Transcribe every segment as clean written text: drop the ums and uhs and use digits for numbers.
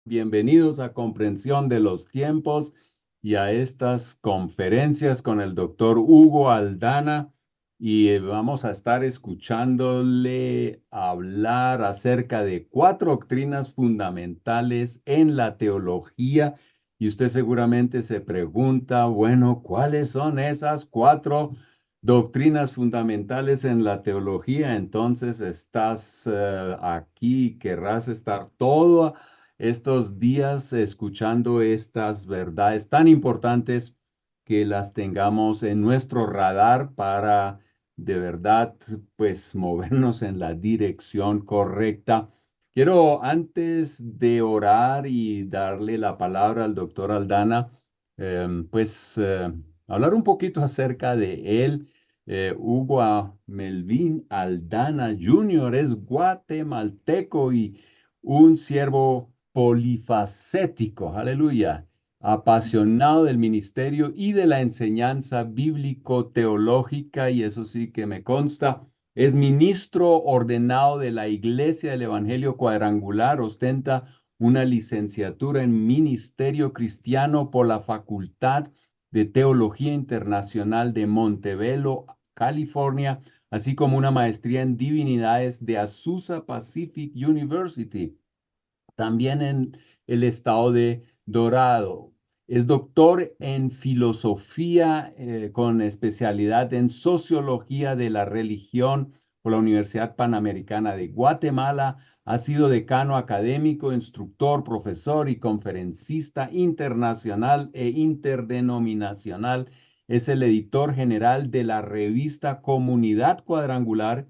Bienvenidos a Comprensión de los Tiempos y a estas conferencias con el doctor Hugo Aldana. Vamos a estar escuchándole hablar acerca de cuatro doctrinas fundamentales en la teología. Y usted seguramente se pregunta, bueno, ¿cuáles son esas cuatro doctrinas fundamentales en la teología? Entonces estás aquí, querrás estar todo estos días escuchando estas verdades tan importantes que las tengamos en nuestro radar para de verdad pues movernos en la dirección correcta. Quiero antes de orar y darle la palabra al doctor Aldana, pues hablar un poquito acerca de él. Hugo Melvin Aldana Jr. es guatemalteco y un siervo polifacético, aleluya, apasionado del ministerio y de la enseñanza bíblico-teológica, y eso sí que me consta. Es ministro ordenado de la Iglesia del Evangelio Cuadrangular, ostenta una licenciatura en Ministerio Cristiano por la Facultad de Teología Internacional de Montebello, California, así como una maestría en Divinidades de Azusa Pacific University, también en el estado de Dorado. Es doctor en filosofía con especialidad en sociología de la religión por la Universidad Panamericana de Guatemala. Ha sido decano académico, instructor, profesor y conferencista internacional e interdenominacional. Es el editor general de la revista Comunidad Cuadrangular.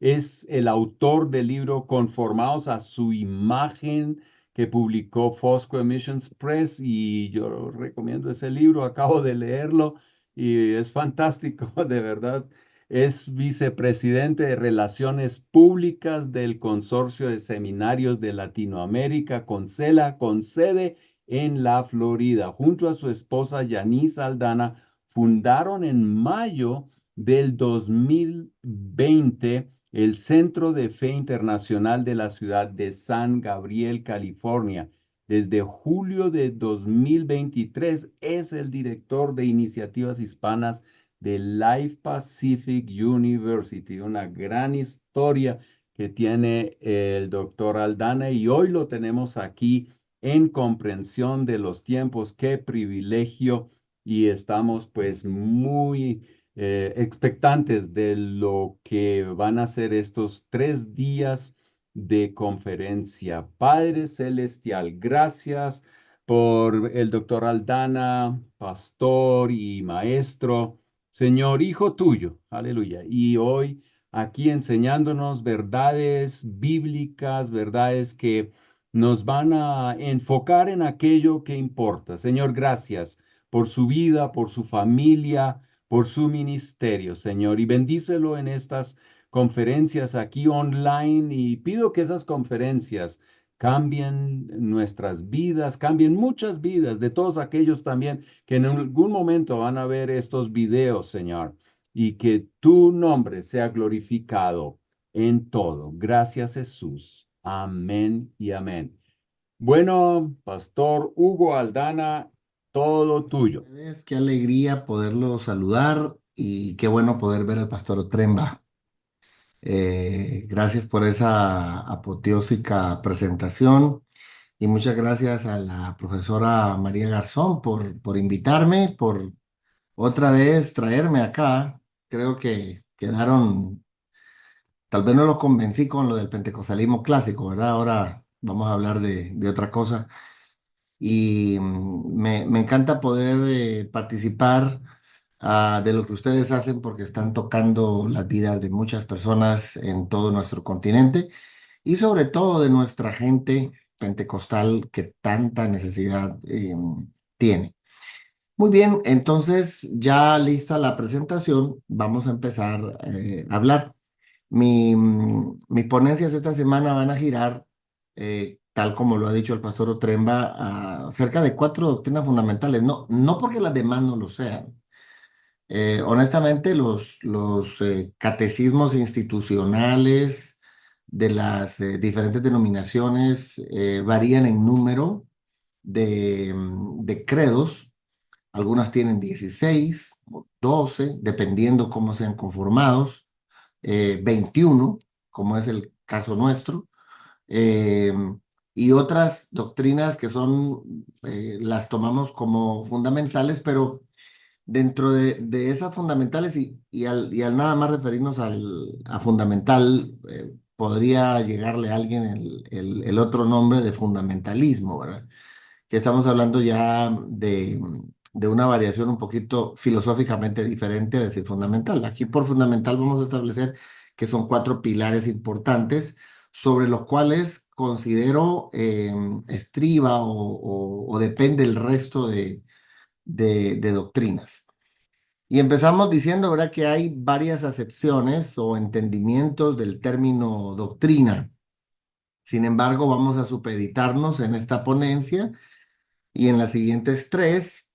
Es el autor del libro Conformados a su imagen, que publicó Fosco Emissions Press, y yo recomiendo ese libro, acabo de leerlo y es fantástico, de verdad. Es vicepresidente de Relaciones Públicas del Consorcio de Seminarios de Latinoamérica, CONSELA, con sede en la Florida. Junto a su esposa Yanis Aldana, fundaron en mayo del 2020 el Centro de Fe Internacional de la ciudad de San Gabriel, California. Desde julio de 2023 es el director de iniciativas hispanas de Life Pacific University, una gran historia que tiene el doctor Aldana, y hoy lo tenemos aquí en Comprensión de los Tiempos. Qué privilegio, y estamos pues muy expectantes de lo que van a ser estos 3 días de conferencia. Padre Celestial, gracias por el doctor Aldana, pastor y maestro, Señor, hijo tuyo, aleluya. Y hoy aquí enseñándonos verdades bíblicas, verdades que nos van a enfocar en aquello que importa. Señor, gracias por su vida, por su familia, por su ministerio, Señor, y bendícelo en estas conferencias aquí online, y pido que esas conferencias cambien nuestras vidas, cambien muchas vidas de todos aquellos también que en algún momento van a ver estos videos, Señor, y que tu nombre sea glorificado en todo. Gracias, Jesús. Amén y amén. Bueno, Pastor Hugo Aldana, todo tuyo. Qué alegría poderlo saludar y qué bueno poder ver al pastor Tremba. Gracias por esa apoteósica presentación y muchas gracias a la profesora María Garzón por invitarme, por otra vez traerme acá. Creo que quedaron, tal vez no los convencí con lo del pentecostalismo clásico, ¿verdad? Ahora vamos a hablar de otra cosa y me encanta poder participar de lo que ustedes hacen porque están tocando las vidas de muchas personas en todo nuestro continente y sobre todo de nuestra gente pentecostal que tanta necesidad tiene. Muy bien, entonces ya lista la presentación, vamos a empezar a hablar. Mis ponencias esta semana van a girar, tal como lo ha dicho el pastor Otremba, acerca de cuatro doctrinas fundamentales. No, no porque las demás no lo sean. Honestamente, los catecismos institucionales de las diferentes denominaciones varían en número de credos. Algunas tienen 16 o 12, dependiendo cómo sean conformados, 21, como es el caso nuestro, eh, y otras doctrinas que son, las tomamos como fundamentales, pero dentro de esas fundamentales y al nada más referirnos a fundamental, podría llegarle a alguien el otro nombre de fundamentalismo, ¿verdad? Que estamos hablando ya de una variación un poquito filosóficamente diferente de decir fundamental. Aquí por fundamental vamos a establecer que son cuatro pilares importantes sobre los cuales considero estriba o depende el resto de doctrinas. Y empezamos diciendo, ¿verdad?, que hay varias acepciones o entendimientos del término doctrina. Sin embargo, vamos a supeditarnos en esta ponencia y en las siguientes tres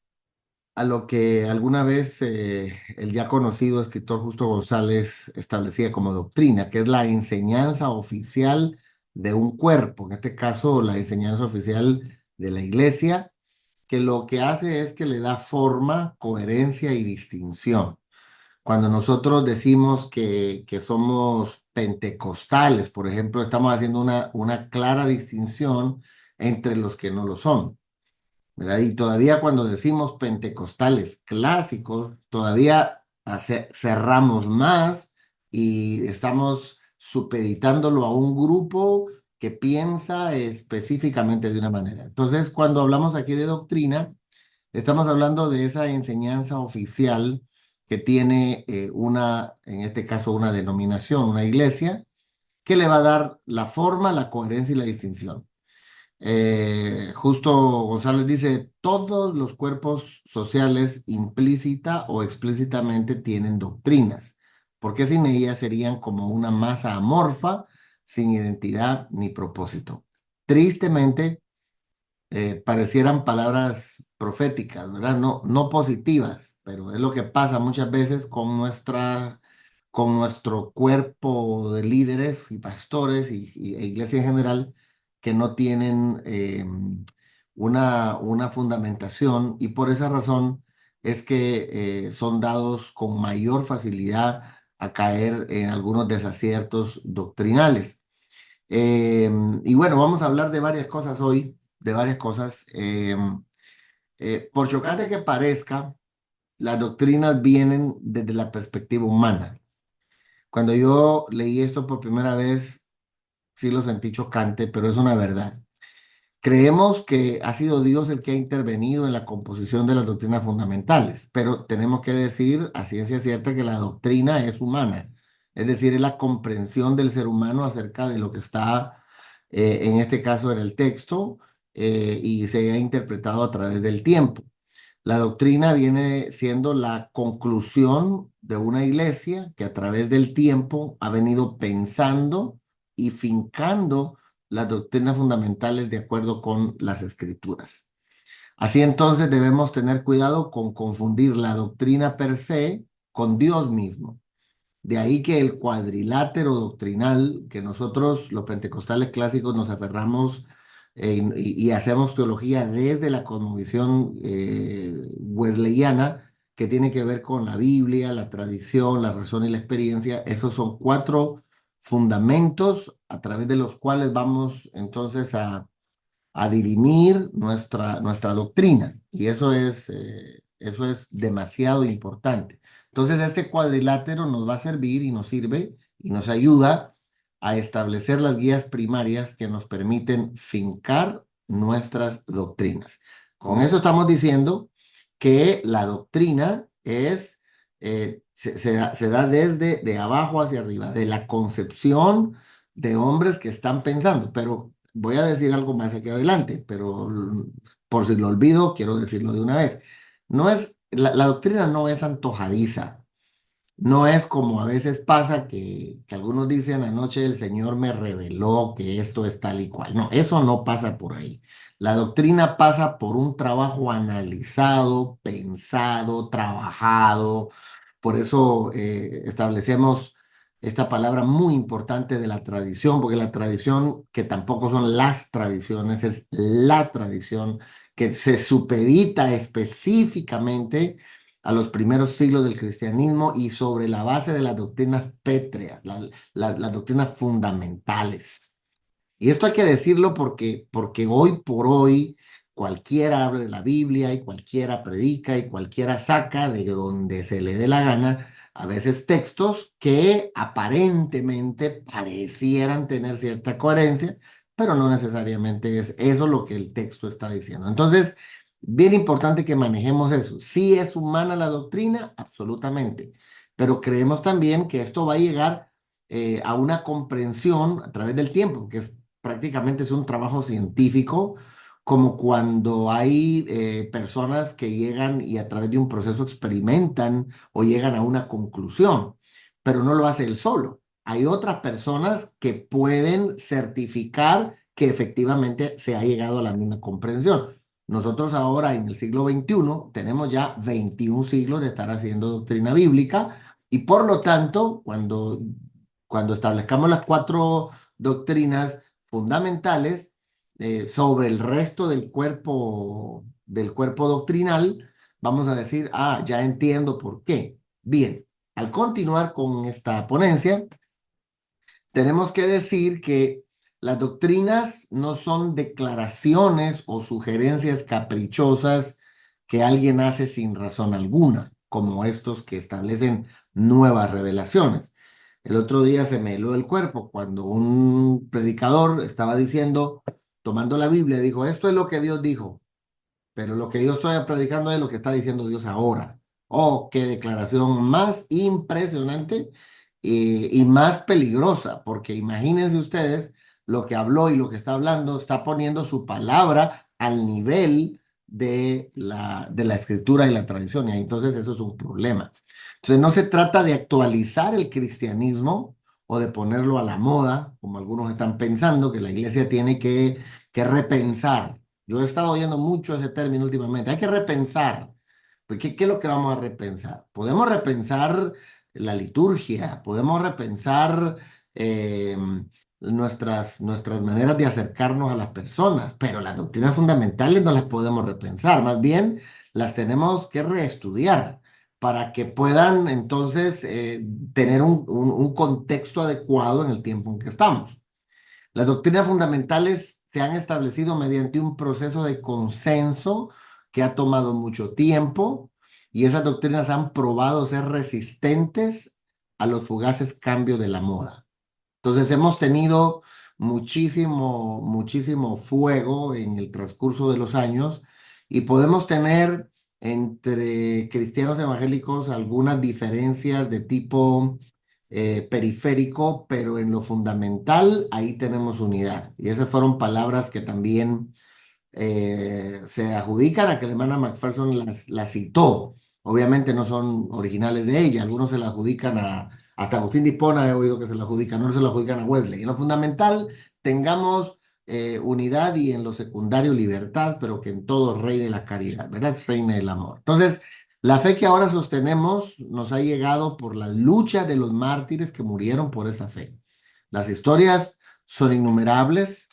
a lo que alguna vez el ya conocido escritor Justo González establecía como doctrina, que es la enseñanza oficial de un cuerpo, en este caso la enseñanza oficial de la iglesia, que lo que hace es que le da forma, coherencia y distinción. Cuando nosotros decimos que somos pentecostales, por ejemplo, estamos haciendo una clara distinción entre los que no lo son, ¿verdad? Y todavía cuando decimos pentecostales clásicos, todavía cerramos más y estamos supeditándolo a un grupo que piensa específicamente de una manera. Entonces, cuando hablamos aquí de doctrina, estamos hablando de esa enseñanza oficial que tiene en este caso, una denominación, una iglesia, que le va a dar la forma, la coherencia y la distinción. Justo González dice, todos los cuerpos sociales implícita o explícitamente tienen doctrinas, porque sin ellas serían como una masa amorfa, sin identidad ni propósito. Tristemente, parecieran palabras proféticas, ¿verdad? No, no positivas, pero es lo que pasa muchas veces con nuestro cuerpo de líderes y pastores e iglesia en general, que no tienen una fundamentación, y por esa razón es que son dados con mayor facilidad a caer en algunos desaciertos doctrinales. Y bueno, vamos a hablar de varias cosas hoy, de varias cosas. Por chocante que parezca, las doctrinas vienen desde la perspectiva humana. Cuando yo leí esto por primera vez, sí lo sentí chocante, pero es una verdad. Creemos que ha sido Dios el que ha intervenido en la composición de las doctrinas fundamentales, pero tenemos que decir a ciencia cierta que la doctrina es humana, es decir, es la comprensión del ser humano acerca de lo que está, en este caso, en el texto, y se ha interpretado a través del tiempo. La doctrina viene siendo la conclusión de una iglesia que a través del tiempo ha venido pensando y fincando las doctrinas fundamentales de acuerdo con las escrituras. Así entonces debemos tener cuidado con confundir la doctrina per se con Dios mismo. De ahí que el cuadrilátero doctrinal, que nosotros los pentecostales clásicos nos aferramos y hacemos teología desde la cosmovisión wesleyana, que tiene que ver con la Biblia, la tradición, la razón y la experiencia. Esos son cuatro fundamentos a través de los cuales vamos entonces a dirimir nuestra doctrina. Y eso es demasiado importante. Entonces, este cuadrilátero nos va a servir y nos sirve y nos ayuda a establecer las guías primarias que nos permiten fincar nuestras doctrinas. Con eso estamos diciendo que la doctrina se da desde de abajo hacia arriba, de la concepción de hombres que están pensando, pero voy a decir algo más aquí adelante, pero por si lo olvido, quiero decirlo de una vez. La doctrina no es antojadiza, no es como a veces pasa que algunos dicen anoche el Señor me reveló que esto es tal y cual. No, eso no pasa por ahí. La doctrina pasa por un trabajo analizado, pensado, trabajado. Por eso establecemos esta palabra muy importante de la tradición, porque la tradición, que tampoco son las tradiciones, es la tradición que se supedita específicamente a los primeros siglos del cristianismo y sobre la base de las doctrinas pétreas, las doctrinas fundamentales. Y esto hay que decirlo porque hoy por hoy cualquiera abre la Biblia y cualquiera predica y cualquiera saca de donde se le dé la gana, a veces textos que aparentemente parecieran tener cierta coherencia, pero no necesariamente es eso lo que el texto está diciendo. Entonces, bien importante que manejemos eso. Si es humana la doctrina, absolutamente, pero creemos también que esto va a llegar a una comprensión a través del tiempo, que es prácticamente es un trabajo científico, como cuando hay personas que llegan y a través de un proceso experimentan o llegan a una conclusión, pero no lo hace él solo. Hay otras personas que pueden certificar que efectivamente se ha llegado a la misma comprensión. Nosotros ahora en el siglo XXI tenemos ya 21 siglos de estar haciendo doctrina bíblica y por lo tanto, cuando establezcamos las cuatro doctrinas fundamentales sobre el resto del cuerpo doctrinal, vamos a decir, ya entiendo por qué. Bien, al continuar con esta ponencia, tenemos que decir que las doctrinas no son declaraciones o sugerencias caprichosas que alguien hace sin razón alguna, como estos que establecen nuevas revelaciones. El otro día se me heló el cuerpo cuando un predicador estaba diciendo, tomando la Biblia, dijo, esto es lo que Dios dijo. Pero lo que yo estoy predicando es lo que está diciendo Dios ahora. Oh, qué declaración más impresionante y más peligrosa, porque imagínense ustedes lo que habló y lo que está hablando, está poniendo su palabra al nivel de la escritura y la tradición, y entonces eso es un problema. Entonces no se trata de actualizar el cristianismo o de ponerlo a la moda, como algunos están pensando, que la iglesia tiene que repensar. Yo he estado oyendo mucho ese término últimamente. Hay que repensar. Pues, ¿qué es lo que vamos a repensar? Podemos repensar la liturgia, podemos repensar eh, nuestras maneras de acercarnos a las personas, pero las doctrinas fundamentales no las podemos repensar, más bien las tenemos que reestudiar para que puedan entonces tener un contexto adecuado en el tiempo en que estamos. Las doctrinas fundamentales se han establecido mediante un proceso de consenso que ha tomado mucho tiempo y esas doctrinas han probado ser resistentes a los fugaces cambios de la moda. Entonces hemos tenido muchísimo fuego en el transcurso de los años y podemos tener entre cristianos evangélicos algunas diferencias de tipo periférico, pero en lo fundamental ahí tenemos unidad. Y esas fueron palabras que también se adjudican a que la hermana McPherson las citó. Obviamente no son originales de ella, algunos se la adjudican hasta Agustín de Hipona he oído que se la adjudican, no se la adjudican a Wesley. En lo fundamental tengamos unidad y en lo secundario libertad, pero que en todo reine la caridad, ¿verdad? Reine el amor. Entonces, la fe que ahora sostenemos nos ha llegado por la lucha de los mártires que murieron por esa fe. Las historias son innumerables.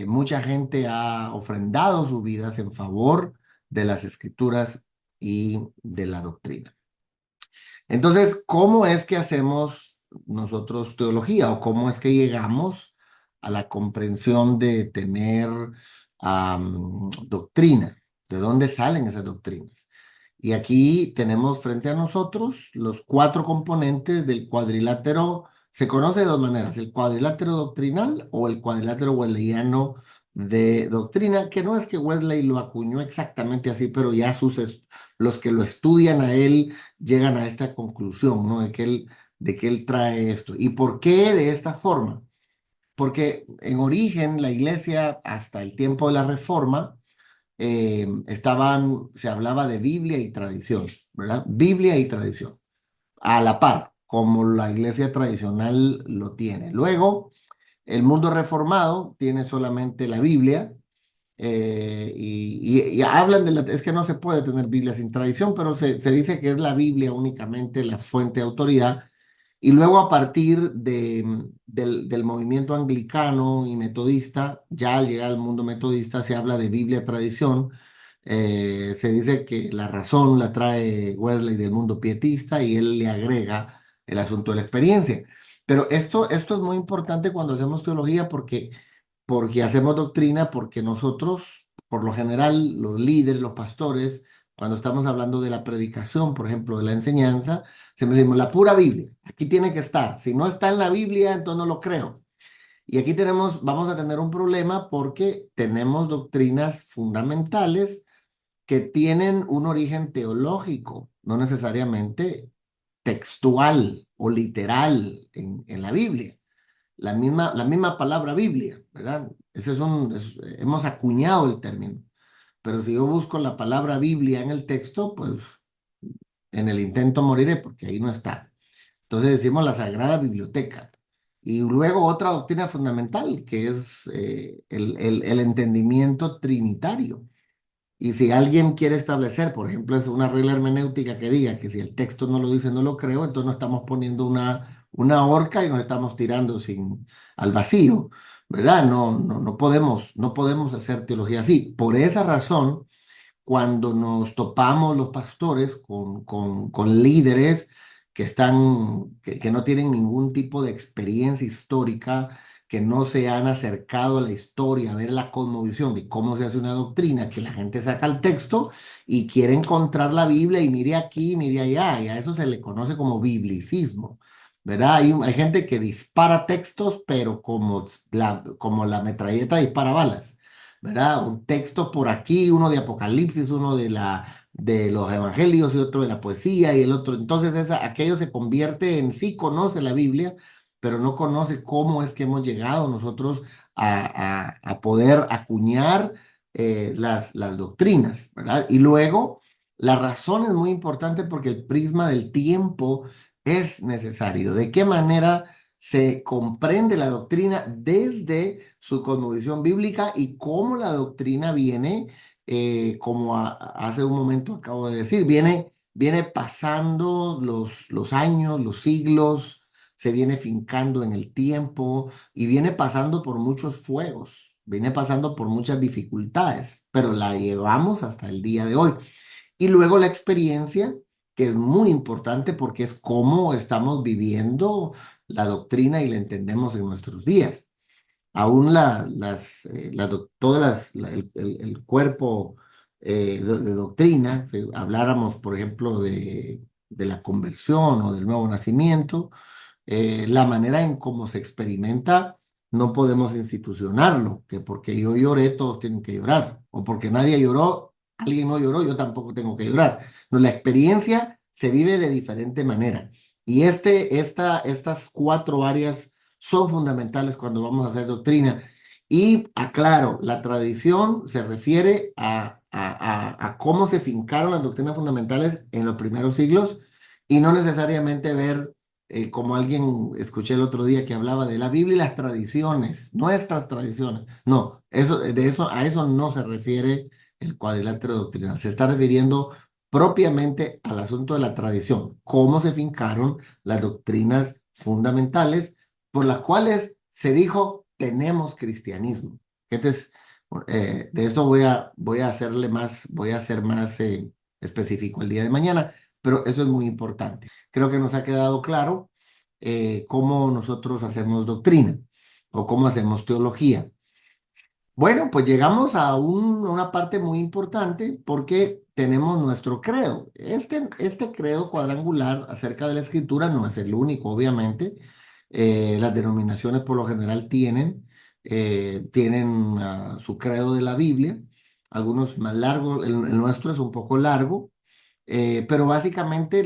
Mucha gente ha ofrendado sus vidas en favor de las escrituras y de la doctrina. Entonces, ¿cómo es que hacemos nosotros teología o cómo es que llegamos a la comprensión de tener doctrina? ¿De dónde salen esas doctrinas? Y aquí tenemos frente a nosotros los cuatro componentes del cuadrilátero. Se conoce de dos maneras, el cuadrilátero doctrinal o el cuadrilátero wesleyano de doctrina, que no es que Wesley lo acuñó exactamente así, pero ya los que lo estudian a él llegan a esta conclusión, ¿no? De que él trae esto. ¿Y por qué de esta forma? Porque en origen la iglesia, hasta el tiempo de la Reforma, se hablaba de Biblia y tradición, ¿verdad? Biblia y tradición, a la par, como la iglesia tradicional lo tiene. Luego, el mundo reformado tiene solamente la Biblia y hablan es que no se puede tener Biblia sin tradición, pero se dice que es la Biblia únicamente la fuente de autoridad Y luego a partir del movimiento anglicano y metodista, ya al llegar al mundo metodista se habla de Biblia tradición. Se dice que la razón la trae Wesley del mundo pietista y él le agrega el asunto de la experiencia. Pero esto es muy importante cuando hacemos teología porque hacemos doctrina, porque nosotros, por lo general, los líderes, los pastores, cuando estamos hablando de la predicación, por ejemplo, de la enseñanza, siempre decimos la pura Biblia, aquí tiene que estar. Si no está en la Biblia, entonces no lo creo. Y aquí vamos a tener un problema porque tenemos doctrinas fundamentales que tienen un origen teológico, no necesariamente textual o literal en la Biblia. La misma palabra Biblia, ¿verdad? Hemos acuñado el término, pero si yo busco la palabra Biblia en el texto, pues en el intento moriré porque ahí no está. Entonces decimos la Sagrada Biblioteca. Y luego otra doctrina fundamental, que es el entendimiento trinitario. Y si alguien quiere establecer, por ejemplo, es una regla hermenéutica que diga que si el texto no lo dice, no lo creo, entonces no estamos poniendo una horca y nos estamos tirando al vacío, ¿verdad? No podemos hacer teología así. Por esa razón, cuando nos topamos los pastores con líderes que no tienen ningún tipo de experiencia histórica, que no se han acercado a la historia, a ver la cosmovisión de cómo se hace una doctrina, que la gente saca el texto y quiere encontrar la Biblia y mire aquí, mire allá, y a eso se le conoce como biblicismo. ¿Verdad? Hay gente que dispara textos, pero como la metralleta dispara balas. ¿Verdad? Un texto por aquí, uno de Apocalipsis, uno de los evangelios y otro de la poesía y el otro. Entonces, aquello se convierte en sí conoce la Biblia, pero no conoce cómo es que hemos llegado nosotros a poder acuñar las doctrinas, ¿verdad? Y luego, la razón es muy importante porque el prisma del tiempo es necesario. ¿De qué manera se comprende la doctrina desde su cosmovisión bíblica y cómo la doctrina viene, como hace un momento acabo de decir, viene pasando los años, los siglos, se viene fincando en el tiempo y viene pasando por muchos fuegos, viene pasando por muchas dificultades, pero la llevamos hasta el día de hoy. Y luego la experiencia, que es muy importante porque es cómo estamos viviendo la doctrina y la entendemos en nuestros días. Aún todas el cuerpo de doctrina, si habláramos, por ejemplo, de la conversión o del nuevo nacimiento, la manera en cómo se experimenta, no podemos institucionarlo, que porque yo lloré, todos tienen que llorar, o porque nadie lloró, alguien no lloró, yo tampoco tengo que llorar. No, la experiencia se vive de diferente manera. Y estas cuatro áreas son fundamentales cuando vamos a hacer doctrina. Y aclaro, la tradición se refiere a cómo se fincaron las doctrinas fundamentales en los primeros siglos y no necesariamente ver como alguien escuché el otro día que hablaba de la Biblia y las tradiciones, nuestras tradiciones. No, a eso no se refiere el cuadrilátero doctrinal. Se está refiriendo propiamente al asunto de la tradición, cómo se fincaron las doctrinas fundamentales por las cuales se dijo tenemos cristianismo. Entonces, de esto voy a ser más específico el día de mañana, pero eso es muy importante. Creo que nos ha quedado claro cómo nosotros hacemos doctrina o cómo hacemos teología. Bueno, pues llegamos a una parte muy importante porque tenemos nuestro credo. Este credo cuadrangular acerca de la escritura no es el único, obviamente. Las denominaciones por lo general tienen su credo de la Biblia, algunos más largos, el nuestro es un poco largo, pero básicamente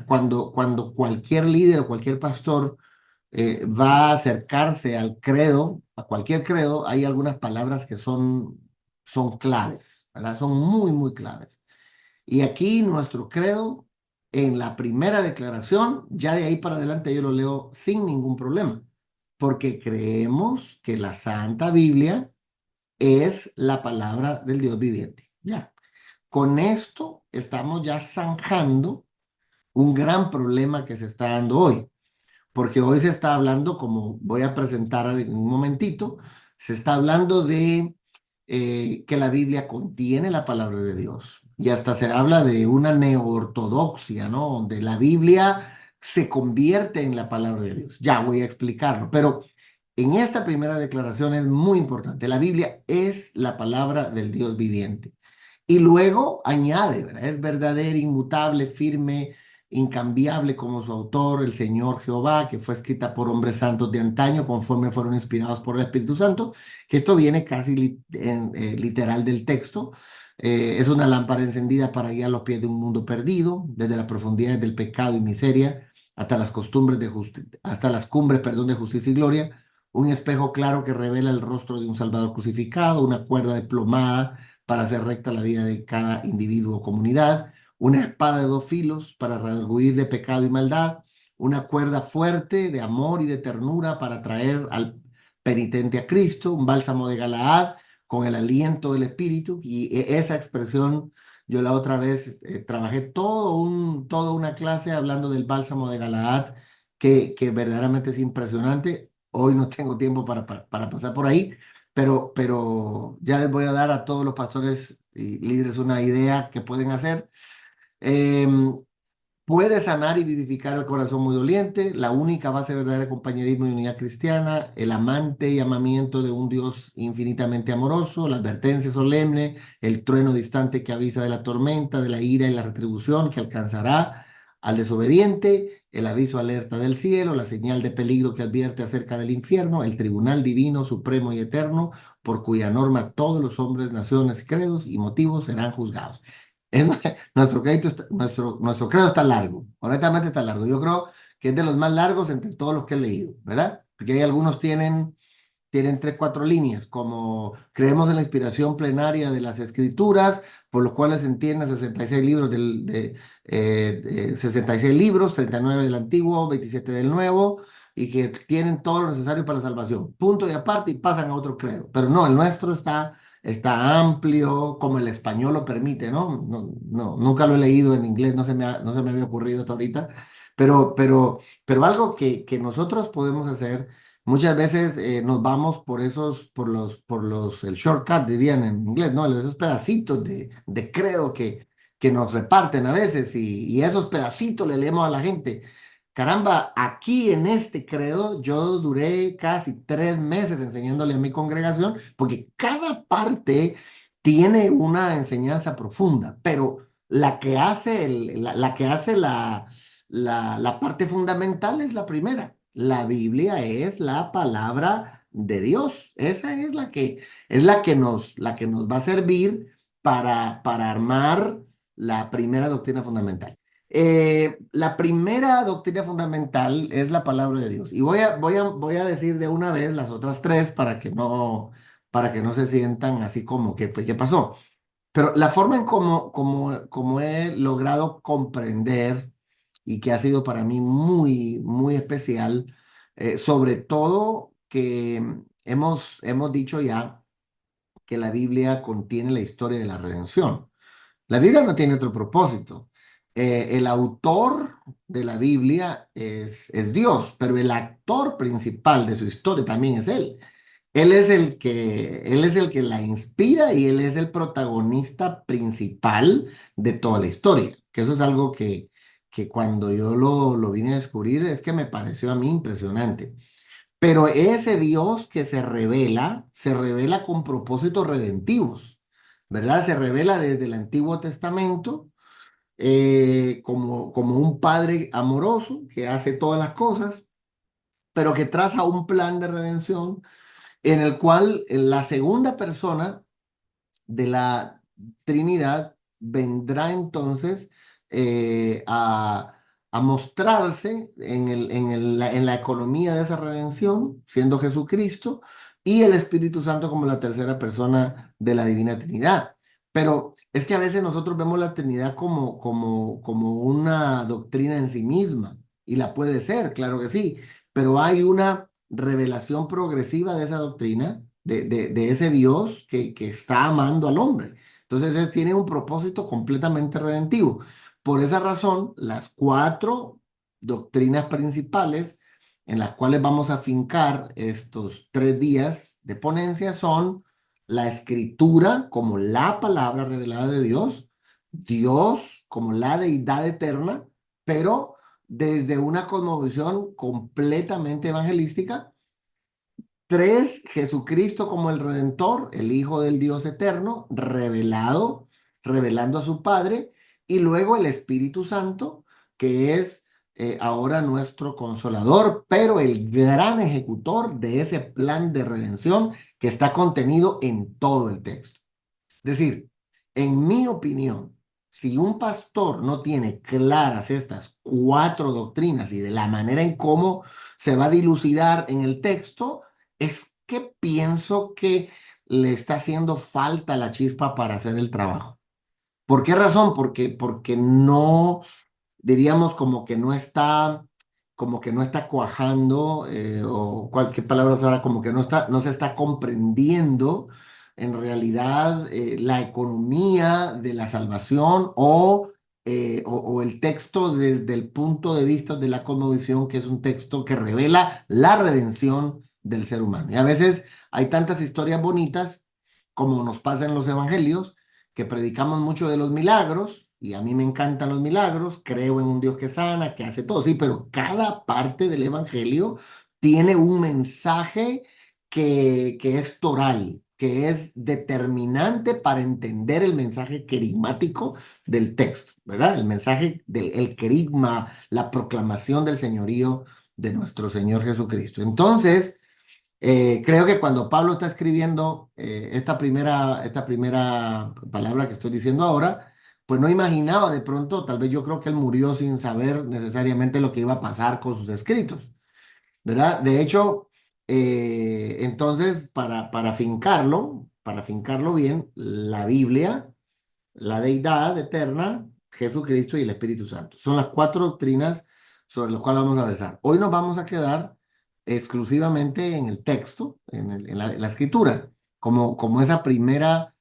cuando cualquier líder o cualquier pastor va a acercarse al credo, a cualquier credo, hay algunas palabras que son claves, ¿verdad? Son muy, muy claves. Y aquí nuestro credo, en la primera declaración, ya de ahí para adelante yo lo leo sin ningún problema, porque creemos que la Santa Biblia es la palabra del Dios viviente. Ya. Con esto estamos ya zanjando un gran problema que se está dando hoy, porque hoy se está hablando, como voy a presentar en un momentito, se está hablando de que la Biblia contiene la palabra de Dios. Y hasta se habla de una neoortodoxia, ¿no? Donde la Biblia se convierte en la palabra de Dios. Ya voy a explicarlo, pero en esta primera declaración es muy importante. La Biblia es la palabra del Dios viviente. Y luego añade, ¿verdad? Es verdadera, inmutable, firme, incambiable como su autor, el Señor Jehová, que fue escrita por hombres santos de antaño, conforme fueron inspirados por el Espíritu Santo, que esto viene casi literal del texto. Es una lámpara encendida para guiar los pies de un mundo perdido, desde las profundidades del pecado y miseria hasta las costumbres de hasta las cumbres, perdón, de justicia y gloria. Un espejo claro que revela el rostro de un Salvador crucificado, una cuerda desplomada para hacer recta la vida de cada individuo o comunidad, una espada de dos filos para redarguir de pecado y maldad, una cuerda fuerte de amor y de ternura para traer al penitente a Cristo, un bálsamo de Galaad con el aliento del Espíritu. Y esa expresión, yo la otra vez trabajé toda una clase hablando del bálsamo de Galaad, que verdaderamente es impresionante. Hoy no tengo tiempo para pasar por ahí, pero ya les voy a dar a todos los pastores y líderes una idea que pueden hacer. Em, Puede sanar y vivificar el corazón muy doliente, la única base verdadera de compañerismo y unidad cristiana, el amante llamamiento de un Dios infinitamente amoroso, la advertencia solemne, el trueno distante que avisa de la tormenta, de la ira y la retribución que alcanzará al desobediente, el aviso alerta del cielo, la señal de peligro que advierte acerca del infierno, el tribunal divino, supremo y eterno, por cuya norma todos los hombres, naciones, credos y motivos serán juzgados. Es, nuestro credo está largo, honestamente está largo. Yo creo que es de los más largos entre todos los que he leído, ¿verdad? Porque hay algunos tienen tres, cuatro líneas, como creemos en la inspiración plenaria de las escrituras, por los cuales se entienden 66 libros 66 libros, 39 del Antiguo, 27 del Nuevo, y que tienen todo lo necesario para la salvación. Punto y aparte y pasan a otro credo. Pero no, el nuestro está amplio, como el español lo permite, ¿no? No, no, nunca lo he leído en inglés, no se me había ocurrido hasta ahorita, pero algo que nosotros podemos hacer. Muchas veces nos vamos el shortcut, dirían en inglés, ¿no? Esos pedacitos de credo que nos reparten a veces y esos pedacitos le leemos a la gente. Caramba, aquí en este credo yo duré casi 3 meses enseñándole a mi congregación porque cada parte tiene una enseñanza profunda, pero la que hace la parte fundamental es la primera. La Biblia es la palabra de Dios. Esa es la que nos va a servir para armar la primera doctrina fundamental. La primera doctrina fundamental es la palabra de Dios. Y voy a decir de una vez las otras tres para que no se sientan así como que, pues, ¿qué pasó? Pero la forma en como he logrado comprender y que ha sido para mí muy, muy especial, sobre todo que hemos dicho ya que la Biblia contiene la historia de la redención. La Biblia no tiene otro propósito. El autor de la Biblia es Dios, pero el actor principal de su historia también es Él. Él es el que la inspira y él es el protagonista principal de toda la historia. Que eso es algo que cuando yo lo vine a descubrir es que me pareció a mí impresionante. Pero ese Dios que se revela con propósitos redentivos, ¿verdad? Se revela desde el Antiguo Testamento como un padre amoroso que hace todas las cosas, pero que traza un plan de redención en el cual la segunda persona de la Trinidad vendrá entonces a mostrarse en la economía de esa redención, siendo Jesucristo, y el Espíritu Santo como la tercera persona de la Divina Trinidad. Pero es que a veces nosotros vemos la Trinidad como una doctrina en sí misma, y la puede ser, claro que sí, pero hay una revelación progresiva de esa doctrina, de ese Dios que está amando al hombre. Entonces tiene un propósito completamente redentivo. Por esa razón, las cuatro doctrinas principales en las cuales vamos a fincar estos 3 días de ponencia son la escritura como la palabra revelada de Dios, Dios como la deidad eterna, pero desde una cosmovisión completamente evangelística. 3, Jesucristo como el Redentor, el Hijo del Dios eterno, revelando a su Padre, y luego el Espíritu Santo, que es ahora nuestro consolador, pero el gran ejecutor de ese plan de redención que está contenido en todo el texto. Es decir, en mi opinión, si un pastor no tiene claras estas cuatro doctrinas y de la manera en cómo se va a dilucidar en el texto, es que pienso que le está haciendo falta la chispa para hacer el trabajo. ¿Por qué razón? Porque no, diríamos como que no está cuajando, o cualquier palabra ahora, como que no se está comprendiendo en realidad la economía de la salvación o el texto desde el punto de vista de la cosmovisión, que es un texto que revela la redención del ser humano. Y a veces hay tantas historias bonitas como nos pasa en los evangelios, que predicamos mucho de los milagros, y a mí me encantan los milagros, creo en un Dios que sana, que hace todo, sí, pero cada parte del evangelio tiene un mensaje que es toral, que es determinante para entender el mensaje querigmático del texto, ¿verdad? El mensaje del querigma, la proclamación del señorío de nuestro Señor Jesucristo. Entonces, creo que cuando Pablo está escribiendo esta primera palabra que estoy diciendo ahora, pues no imaginaba de pronto, tal vez yo creo que él murió sin saber necesariamente lo que iba a pasar con sus escritos, ¿verdad? De hecho, entonces, para fincarlo bien, la Biblia, la deidad eterna, Jesucristo y el Espíritu Santo. Son las cuatro doctrinas sobre las cuales vamos a versar. Hoy nos vamos a quedar exclusivamente en el texto, en la escritura, como esa primera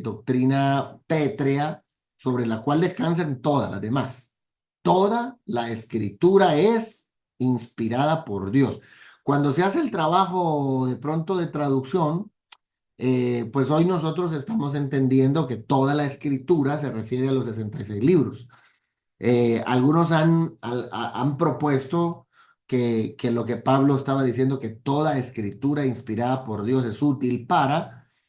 doctrina pétrea sobre la cual descansan todas las demás. Toda la escritura es inspirada por Dios. Cuando se hace el trabajo de pronto de traducción, pues hoy nosotros estamos entendiendo que toda la escritura se refiere a los 66 libros. Algunos han propuesto que lo que Pablo estaba diciendo, que toda escritura inspirada por Dios es útil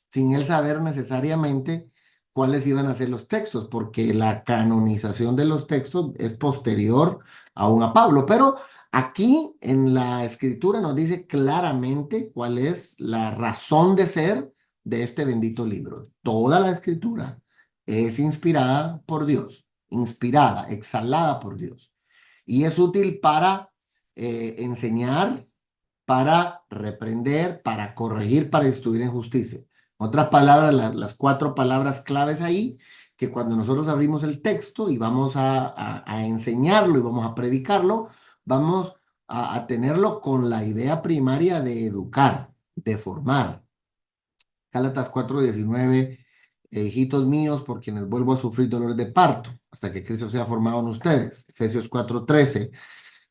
sin él saber necesariamente cuáles iban a ser los textos, porque la canonización de los textos es posterior aún a Pablo. Pero aquí en la escritura nos dice claramente cuál es la razón de ser de este bendito libro. Toda la escritura es inspirada por Dios, inspirada, exhalada por Dios. Y es útil para enseñar, para reprender, para corregir, para instruir en justicia. Otras palabras, las cuatro palabras claves ahí, que cuando nosotros abrimos el texto y vamos a enseñarlo y vamos a predicarlo, vamos a tenerlo con la idea primaria de educar, de formar. Gálatas 4:19, hijitos míos, por quienes vuelvo a sufrir dolores de parto, hasta que Cristo sea formado en ustedes. Efesios 4:13,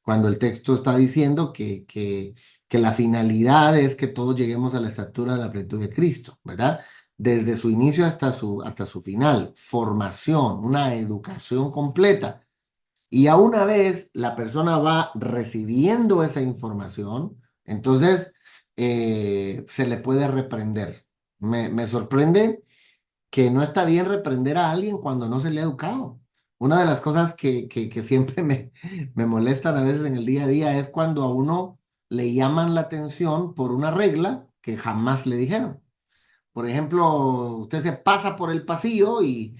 cuando el texto está diciendo que la finalidad es que todos lleguemos a la estatura de la plenitud de Cristo, ¿verdad? Desde su inicio hasta su final, formación, una educación completa. Y a una vez la persona va recibiendo esa información, entonces se le puede reprender. Me sorprende que no está bien reprender a alguien cuando no se le ha educado. Una de las cosas que siempre me molestan a veces en el día a día es cuando a uno le llaman la atención por una regla que jamás le dijeron. Por ejemplo, usted se pasa por el pasillo y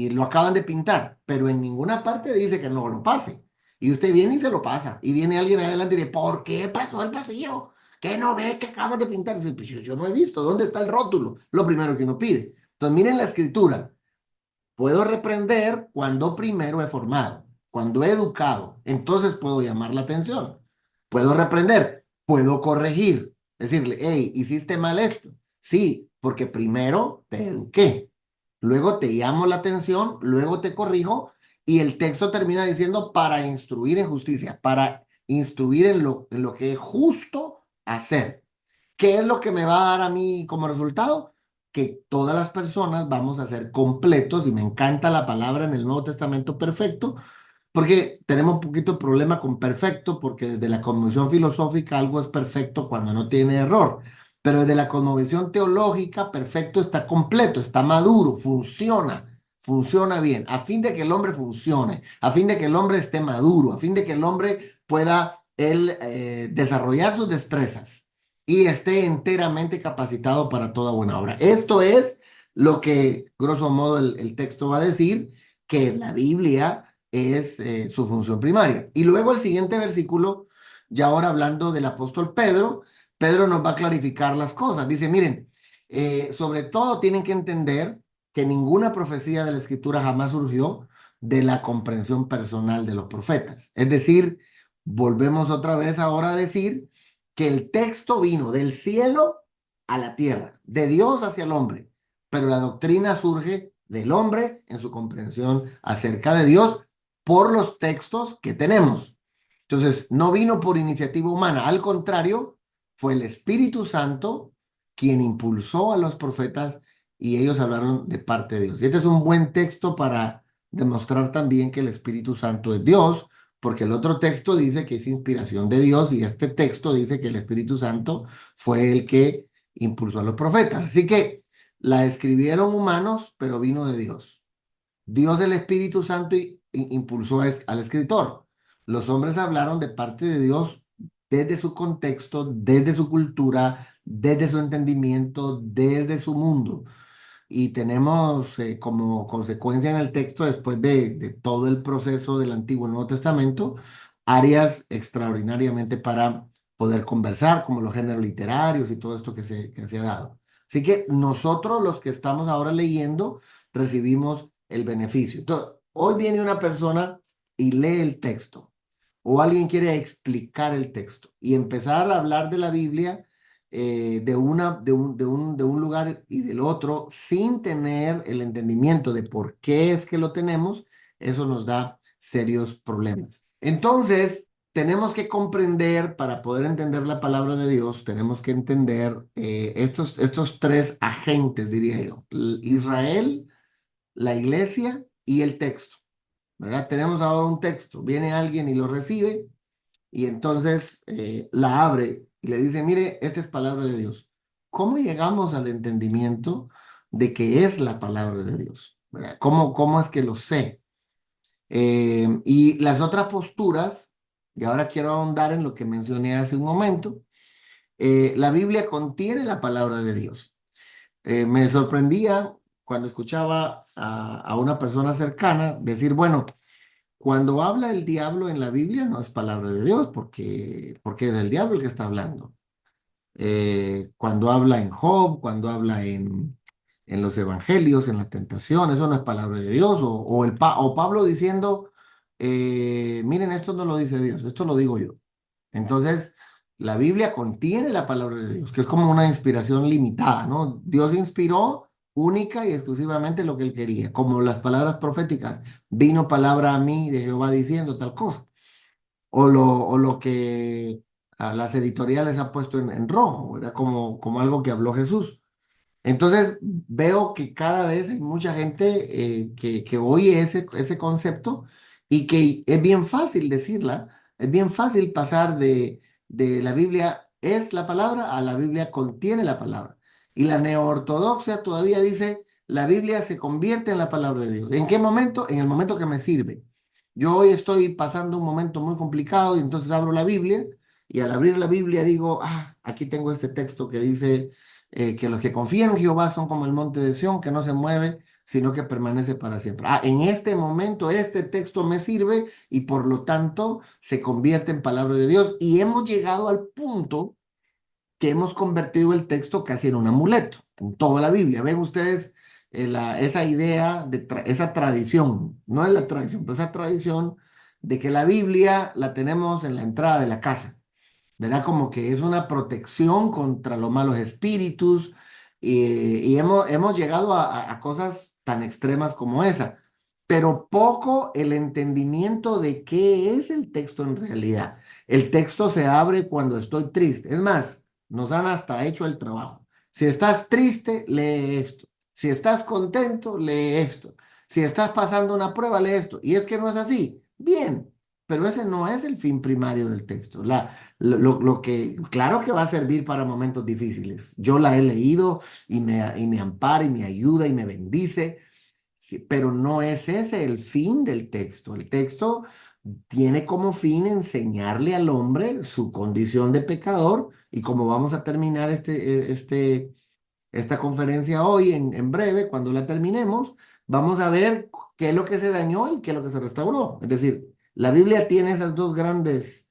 lo acaban de pintar, pero en ninguna parte dice que no lo pase. Y usted viene y se lo pasa. Y viene alguien adelante y dice, ¿por qué pasó el pasillo? ¿Qué no ve que acabas de pintar? Y dice, "Pues yo no he visto, ¿dónde está el rótulo?" Lo primero que uno pide. Entonces, miren la escritura. Puedo reprender cuando primero he formado, cuando he educado. Entonces puedo llamar la atención. Puedo reprender, puedo corregir. Decirle, hey, hiciste mal esto. Sí, porque primero te eduqué. luego te llamo la atención, luego te corrijo y el texto termina diciendo para instruir en justicia, para instruir en lo que es justo hacer. ¿Qué es lo que me va a dar a mí como resultado? Que todas las personas vamos a ser completos, y me encanta la palabra en el Nuevo Testamento perfecto, porque tenemos un poquito de problema con perfecto, porque desde la cosmovisión filosófica algo es perfecto cuando no tiene error, pero desde la cosmovisión teológica perfecto está completo, está maduro, funciona bien, a fin de que el hombre funcione, a fin de que el hombre esté maduro, a fin de que el hombre pueda él desarrollar sus destrezas y esté enteramente capacitado para toda buena obra. Esto es lo que, grosso modo, el texto va a decir, que la Biblia es su función primaria. Y luego el siguiente versículo, ya ahora hablando del apóstol Pedro, Pedro nos va a clarificar las cosas. Dice, miren, sobre todo tienen que entender que ninguna profecía de la Escritura jamás surgió de la comprensión personal de los profetas. Es decir, volvemos otra vez ahora a decir que el texto vino del cielo a la tierra, de Dios hacia el hombre, pero la doctrina surge del hombre en su comprensión acerca de Dios por los textos que tenemos. Entonces, no vino por iniciativa humana, al contrario, fue el Espíritu Santo quien impulsó a los profetas y ellos hablaron de parte de Dios. Y este es un buen texto para demostrar también que el Espíritu Santo es Dios, porque el otro texto dice que es inspiración de Dios y este texto dice que el Espíritu Santo fue el que impulsó a los profetas. Así que la escribieron humanos, pero vino de Dios. Dios, el Espíritu Santo, impulsó al escritor. Los hombres hablaron de parte de Dios desde su contexto, desde su cultura, desde su entendimiento, desde su mundo. Y tenemos como consecuencia en el texto, después de todo el proceso del Antiguo y Nuevo Testamento, áreas extraordinariamente para poder conversar, como los géneros literarios y todo esto que se ha dado. Así que nosotros los que estamos ahora leyendo recibimos el beneficio. Entonces, hoy viene una persona y lee el texto, o alguien quiere explicar el texto y empezar a hablar de la Biblia de un lugar y del otro sin tener el entendimiento de por qué es que lo tenemos, eso nos da serios problemas. Entonces, tenemos que comprender, para poder entender la palabra de Dios, tenemos que entender estos tres agentes, diría yo: Israel, la iglesia y el texto, ¿verdad? Tenemos ahora un texto, viene alguien y lo recibe y entonces la abre y le dice, mire, esta es palabra de Dios. ¿Cómo llegamos al entendimiento de que es la palabra de Dios? ¿Verdad? ¿Cómo es que lo sé? Y las otras posturas, y ahora quiero ahondar en lo que mencioné hace un momento, la Biblia contiene la palabra de Dios. Me sorprendía cuando escuchaba a una persona cercana decir, bueno, cuando habla el diablo en la Biblia no es palabra de Dios porque es el diablo el que está hablando. Cuando habla en Job, cuando habla en los evangelios, en la tentación, eso no es palabra de Dios. O Pablo diciendo, miren, esto no lo dice Dios, esto lo digo yo. Entonces, la Biblia contiene la palabra de Dios, que es como una inspiración limitada, ¿no? Dios inspiró única y exclusivamente lo que él quería, como las palabras proféticas. Vino palabra a mí de Jehová diciendo tal cosa. O lo que a las editoriales han puesto en rojo, ¿verdad? Como algo que habló Jesús. Entonces veo que cada vez hay mucha gente que oye ese concepto y que es bien fácil decirla, es bien fácil pasar de la Biblia es la palabra a la Biblia contiene la palabra. Y la neoortodoxia todavía dice la Biblia se convierte en la palabra de Dios. ¿En qué momento? En el momento que me sirve. Yo hoy estoy pasando un momento muy complicado y entonces abro la Biblia y al abrir la Biblia digo, aquí tengo este texto que dice que los que confían en Jehová son como el monte de Sión, que no se mueve, sino que permanece para siempre. En este momento este texto me sirve y por lo tanto se convierte en palabra de Dios y hemos llegado al punto que hemos convertido el texto casi en un amuleto, en toda la Biblia. Ven ustedes esa idea, esa tradición, no es la tradición, pero esa tradición de que la Biblia la tenemos en la entrada de la casa. ¿Verdad? Como que es una protección contra los malos espíritus y hemos llegado a cosas tan extremas como esa, pero poco el entendimiento de qué es el texto en realidad. El texto se abre cuando estoy triste. Es más, nos han hasta hecho el trabajo. Si estás triste, lee esto. Si estás contento, lee esto. Si estás pasando una prueba, lee esto. Y es que no es así. Bien, pero ese no es el fin primario del texto. Lo que, claro que va a servir para momentos difíciles. Yo la he leído y me ampara y me ayuda y me bendice, sí, pero no es ese el fin del texto. El texto tiene como fin enseñarle al hombre su condición de pecador y como vamos a terminar esta conferencia hoy, en breve, cuando la terminemos, vamos a ver qué es lo que se dañó y qué es lo que se restauró. Es decir, la Biblia tiene esas dos grandes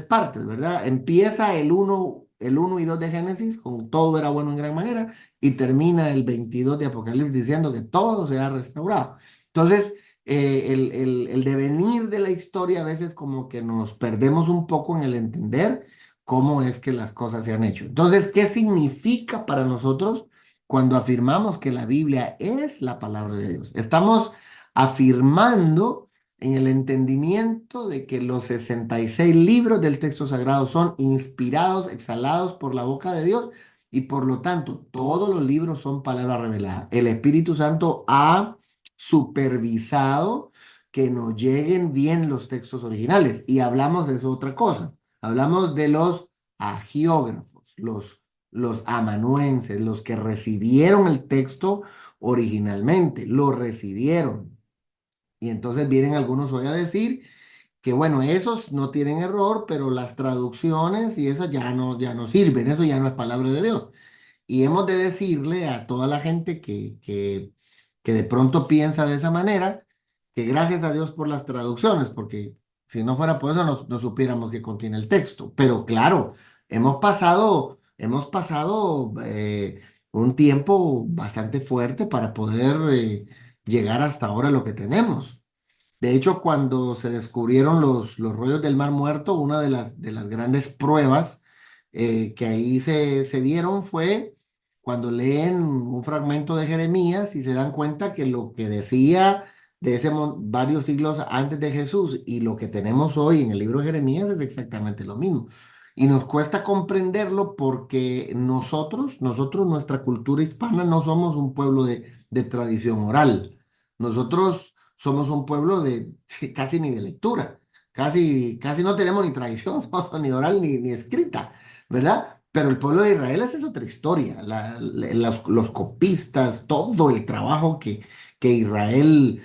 partes, ¿verdad? Empieza el uno y 2 de Génesis, con todo era bueno en gran manera, y termina el 22 de Apocalipsis diciendo que todo se ha restaurado. Entonces, el devenir de la historia a veces como que nos perdemos un poco en el entender cómo es que las cosas se han hecho. Entonces, ¿qué significa para nosotros cuando afirmamos que la Biblia es la palabra de Dios? Estamos afirmando en el entendimiento de que los 66 libros del texto sagrado son inspirados, exhalados por la boca de Dios y por lo tanto todos los libros son palabra revelada. El Espíritu Santo ha supervisado que nos lleguen bien los textos originales y hablamos de eso otra cosa. Hablamos de los agiógrafos, los amanuenses, los que recibieron el texto originalmente, lo recibieron. Y entonces vienen algunos hoy a decir que bueno, esos no tienen error, pero las traducciones y esas ya no sirven, eso ya no es palabra de Dios. Y hemos de decirle a toda la gente que de pronto piensa de esa manera, que gracias a Dios por las traducciones, porque si no fuera por eso no supiéramos qué contiene el texto. Pero claro, hemos pasado un tiempo bastante fuerte para poder llegar hasta ahora a lo que tenemos. De hecho, cuando se descubrieron los rollos del Mar Muerto, una de las grandes pruebas que ahí se dieron fue cuando leen un fragmento de Jeremías y se dan cuenta que lo que decía de varios siglos antes de Jesús y lo que tenemos hoy en el libro de Jeremías es exactamente lo mismo. Y nos cuesta comprenderlo porque nuestra cultura hispana, no somos un pueblo de tradición oral. Nosotros somos un pueblo de casi ni de lectura, casi no tenemos ni tradición, no, ni oral ni escrita, ¿verdad? Pero el pueblo de Israel esa es otra historia. Los copistas, todo el trabajo que Israel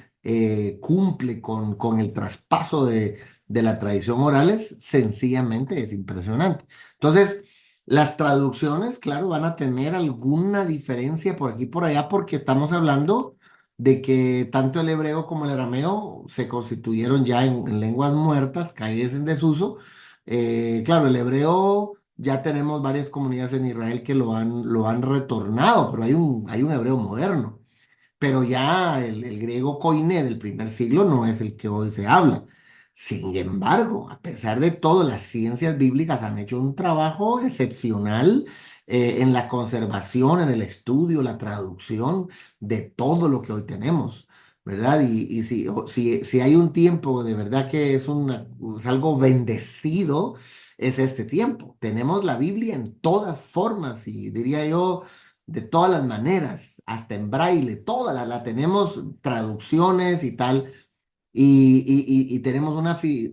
cumple con el traspaso de la tradición oral sencillamente es impresionante. Entonces, las traducciones, claro, van a tener alguna diferencia por aquí y por allá porque estamos hablando de que tanto el hebreo como el arameo se constituyeron ya en lenguas muertas, caídas en desuso. Claro, el hebreo ya tenemos varias comunidades en Israel que lo han retornado, pero hay un hebreo moderno. Pero ya el griego koiné del primer siglo no es el que hoy se habla. Sin embargo, a pesar de todo, las ciencias bíblicas han hecho un trabajo excepcional en la conservación, en el estudio, la traducción de todo lo que hoy tenemos, ¿verdad? Y si hay un tiempo de verdad que es algo bendecido, es este tiempo. Tenemos la Biblia en todas formas y diría yo de todas las maneras, hasta en braille, toda la tenemos, traducciones y tal, y tenemos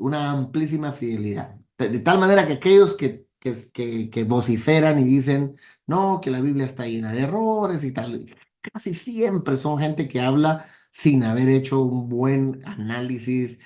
una amplísima fidelidad. De tal manera que aquellos que vociferan y dicen, no, que la Biblia está llena de errores y tal, casi siempre son gente que habla sin haber hecho un buen análisis.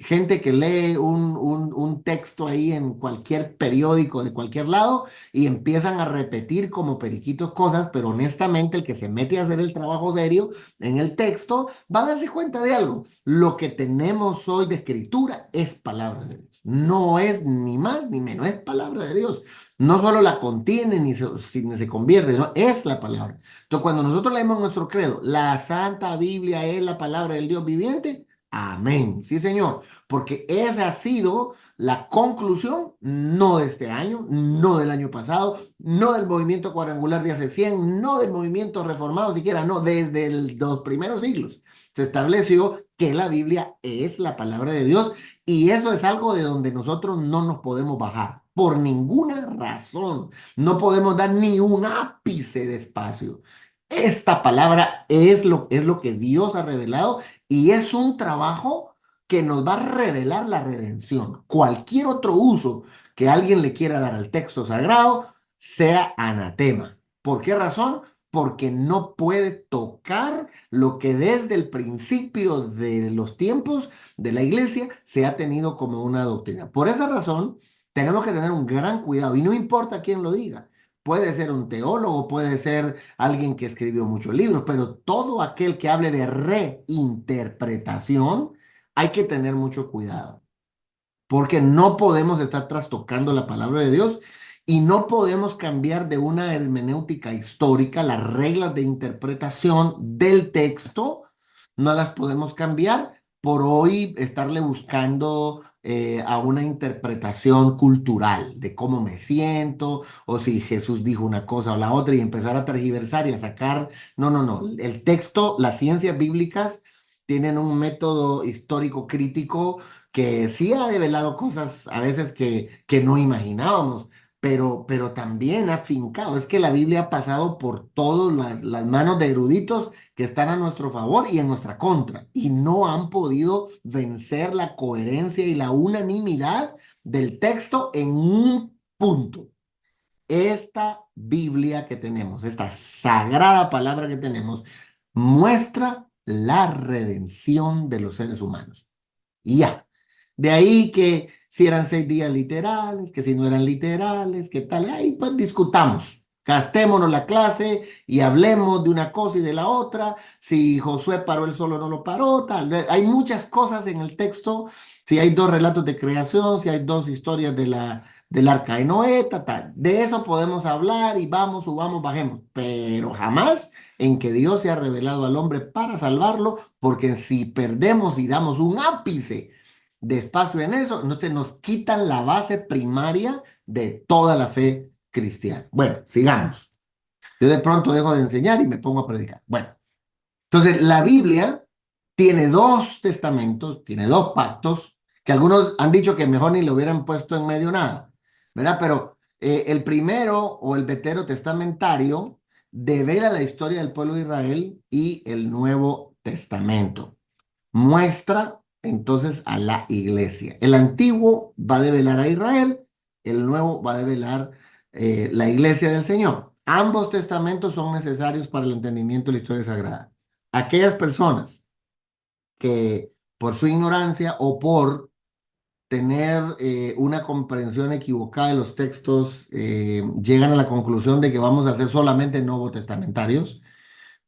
Gente que lee un texto ahí en cualquier periódico de cualquier lado y empiezan a repetir como periquitos cosas, pero honestamente el que se mete a hacer el trabajo serio en el texto va a darse cuenta de algo. Lo que tenemos hoy de escritura es palabra de Dios. No es ni más ni menos, es palabra de Dios. No solo la contiene ni se convierte, no, es la palabra. Entonces, cuando nosotros leemos nuestro credo, la Santa Biblia es la palabra del Dios viviente, Amén. Sí, Señor, porque esa ha sido la conclusión, no de este año, no del año pasado, no del movimiento cuadrangular de hace 100, no del movimiento reformado siquiera, no, desde los primeros siglos. Se estableció que la Biblia es la palabra de Dios y eso es algo de donde nosotros no nos podemos bajar. Por ninguna razón. No podemos dar ni un ápice de espacio. Esta palabra es lo que Dios ha revelado y es un trabajo que nos va a revelar la redención. Cualquier otro uso que alguien le quiera dar al texto sagrado sea anatema. ¿Por qué razón? Porque no puede tocar lo que desde el principio de los tiempos de la iglesia se ha tenido como una doctrina. Por esa razón, tenemos que tener un gran cuidado y no importa quién lo diga. Puede ser un teólogo, puede ser alguien que escribió muchos libros, pero todo aquel que hable de reinterpretación, hay que tener mucho cuidado, porque no podemos estar trastocando la palabra de Dios y no podemos cambiar de una hermenéutica histórica las reglas de interpretación del texto, no las podemos cambiar por hoy estarle buscando a una interpretación cultural de cómo me siento o si Jesús dijo una cosa o la otra y empezar a tergiversar y a sacar. No, no, no. El texto, las ciencias bíblicas tienen un método histórico crítico que sí ha develado cosas a veces que no imaginábamos, pero también ha fincado. Es que la Biblia ha pasado por todas las manos de eruditos que están a nuestro favor y en nuestra contra, y no han podido vencer la coherencia y la unanimidad del texto en un punto. Esta Biblia que tenemos, esta sagrada palabra que tenemos, muestra la redención de los seres humanos. Y ya. De ahí que si eran 6 días literales, que si no eran literales, que tal, ahí pues discutamos. Gastémonos la clase y hablemos de una cosa y de la otra. Si Josué paró el solo, no lo paró, tal. Hay muchas cosas en el texto. Si hay dos relatos de creación, si hay dos historias del arca de Noé, tal. De eso podemos hablar y vamos, subamos, bajemos. Pero jamás en que Dios se ha revelado al hombre para salvarlo, porque si perdemos y damos un ápice de espacio en eso, no se nos quitan la base primaria de toda la fe cristiana. Bueno, sigamos. Yo de pronto dejo de enseñar y me pongo a predicar. Bueno, entonces la Biblia tiene dos testamentos, tiene dos pactos, que algunos han dicho que mejor ni lo hubieran puesto en medio nada, ¿verdad? Pero el primero o el veterotestamentario devela la historia del pueblo de Israel y el Nuevo Testamento muestra entonces a la iglesia. El antiguo va a develar a Israel, el nuevo va a develar la iglesia del Señor. Ambos testamentos son necesarios para el entendimiento de la historia sagrada. Aquellas personas que por su ignorancia o por tener una comprensión equivocada de los textos llegan a la conclusión de que vamos a ser solamente nuevos testamentarios.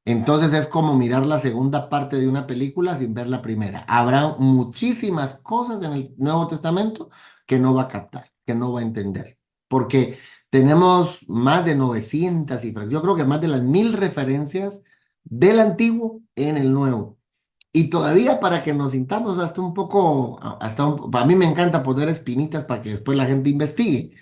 Entonces es como mirar la segunda parte de una película sin ver la primera. Habrá muchísimas cosas en el Nuevo Testamento que no va a captar, que no va a entender, porque tenemos más de 900 cifras. Yo creo que más de las 1000 referencias del Antiguo en el Nuevo. Y todavía para que nos sintamos hasta un poco, para mí me encanta poner espinitas para que después la gente investigue.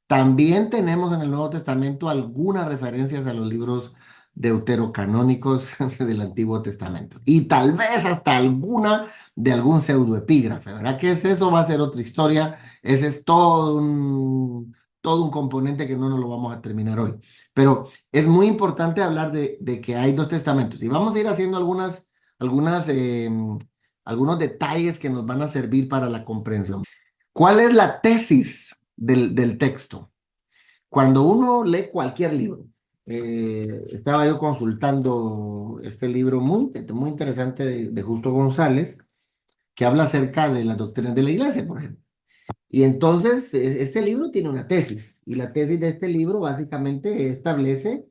También tenemos en el Nuevo Testamento algunas referencias a los libros deuterocanónicos del Antiguo Testamento. Y tal vez hasta alguna de algún pseudoepígrafe, ¿verdad? ¿Qué es eso? Va a ser otra historia. Ese es todo un componente que no nos lo vamos a terminar hoy. Pero es muy importante hablar de que hay dos testamentos. Y vamos a ir haciendo algunas, algunos detalles que nos van a servir para la comprensión. ¿Cuál es la tesis del texto? Cuando uno lee cualquier libro, estaba yo consultando este libro muy interesante de Justo González, que habla acerca de las doctrinas de la iglesia, por ejemplo. Y entonces, este libro tiene una tesis, y la tesis de este libro básicamente establece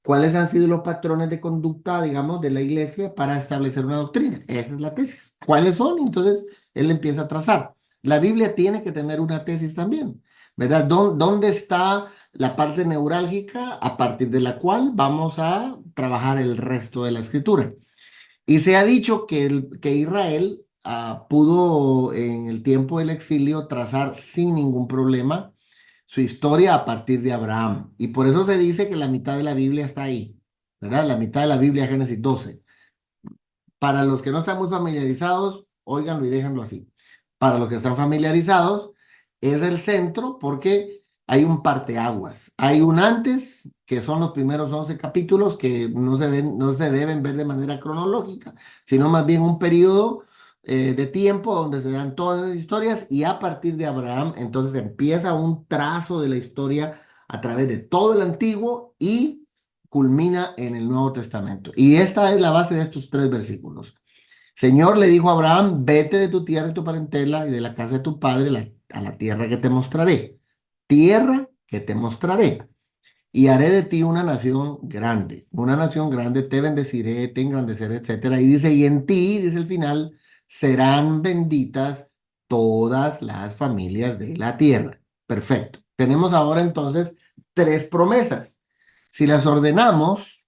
cuáles han sido los patrones de conducta, digamos, de la iglesia para establecer una doctrina. Esa es la tesis. ¿Cuáles son? Entonces, él empieza a trazar. La Biblia tiene que tener una tesis también, ¿verdad? ¿Dónde está la parte neurálgica a partir de la cual vamos a trabajar el resto de la escritura? Y se ha dicho que Israel pudo en el tiempo del exilio trazar sin ningún problema su historia a partir de Abraham. Y por eso se dice que la mitad de la Biblia está ahí, ¿verdad? La mitad de la Biblia, Génesis 12. Para los que no están muy familiarizados, óiganlo y déjenlo así. Para los que están familiarizados, es el centro porque hay un parteaguas. Hay un antes, que son los primeros 11 capítulos que no se deben ver de manera cronológica, sino más bien un periodo de tiempo donde se dan todas las historias y a partir de Abraham, entonces empieza un trazo de la historia a través de todo el antiguo y culmina en el Nuevo Testamento. Y esta es la base de estos 3 versículos. Señor le dijo a Abraham, vete de tu tierra y tu parentela y de la casa de tu padre a la tierra que te mostraré. Tierra que te mostraré. Y haré de ti una nación grande. Una nación grande, te bendeciré, te engrandeceré, etcétera. Y dice, y en ti, dice el final, serán benditas todas las familias de la tierra. Perfecto. Tenemos ahora entonces 3 promesas. Si las ordenamos,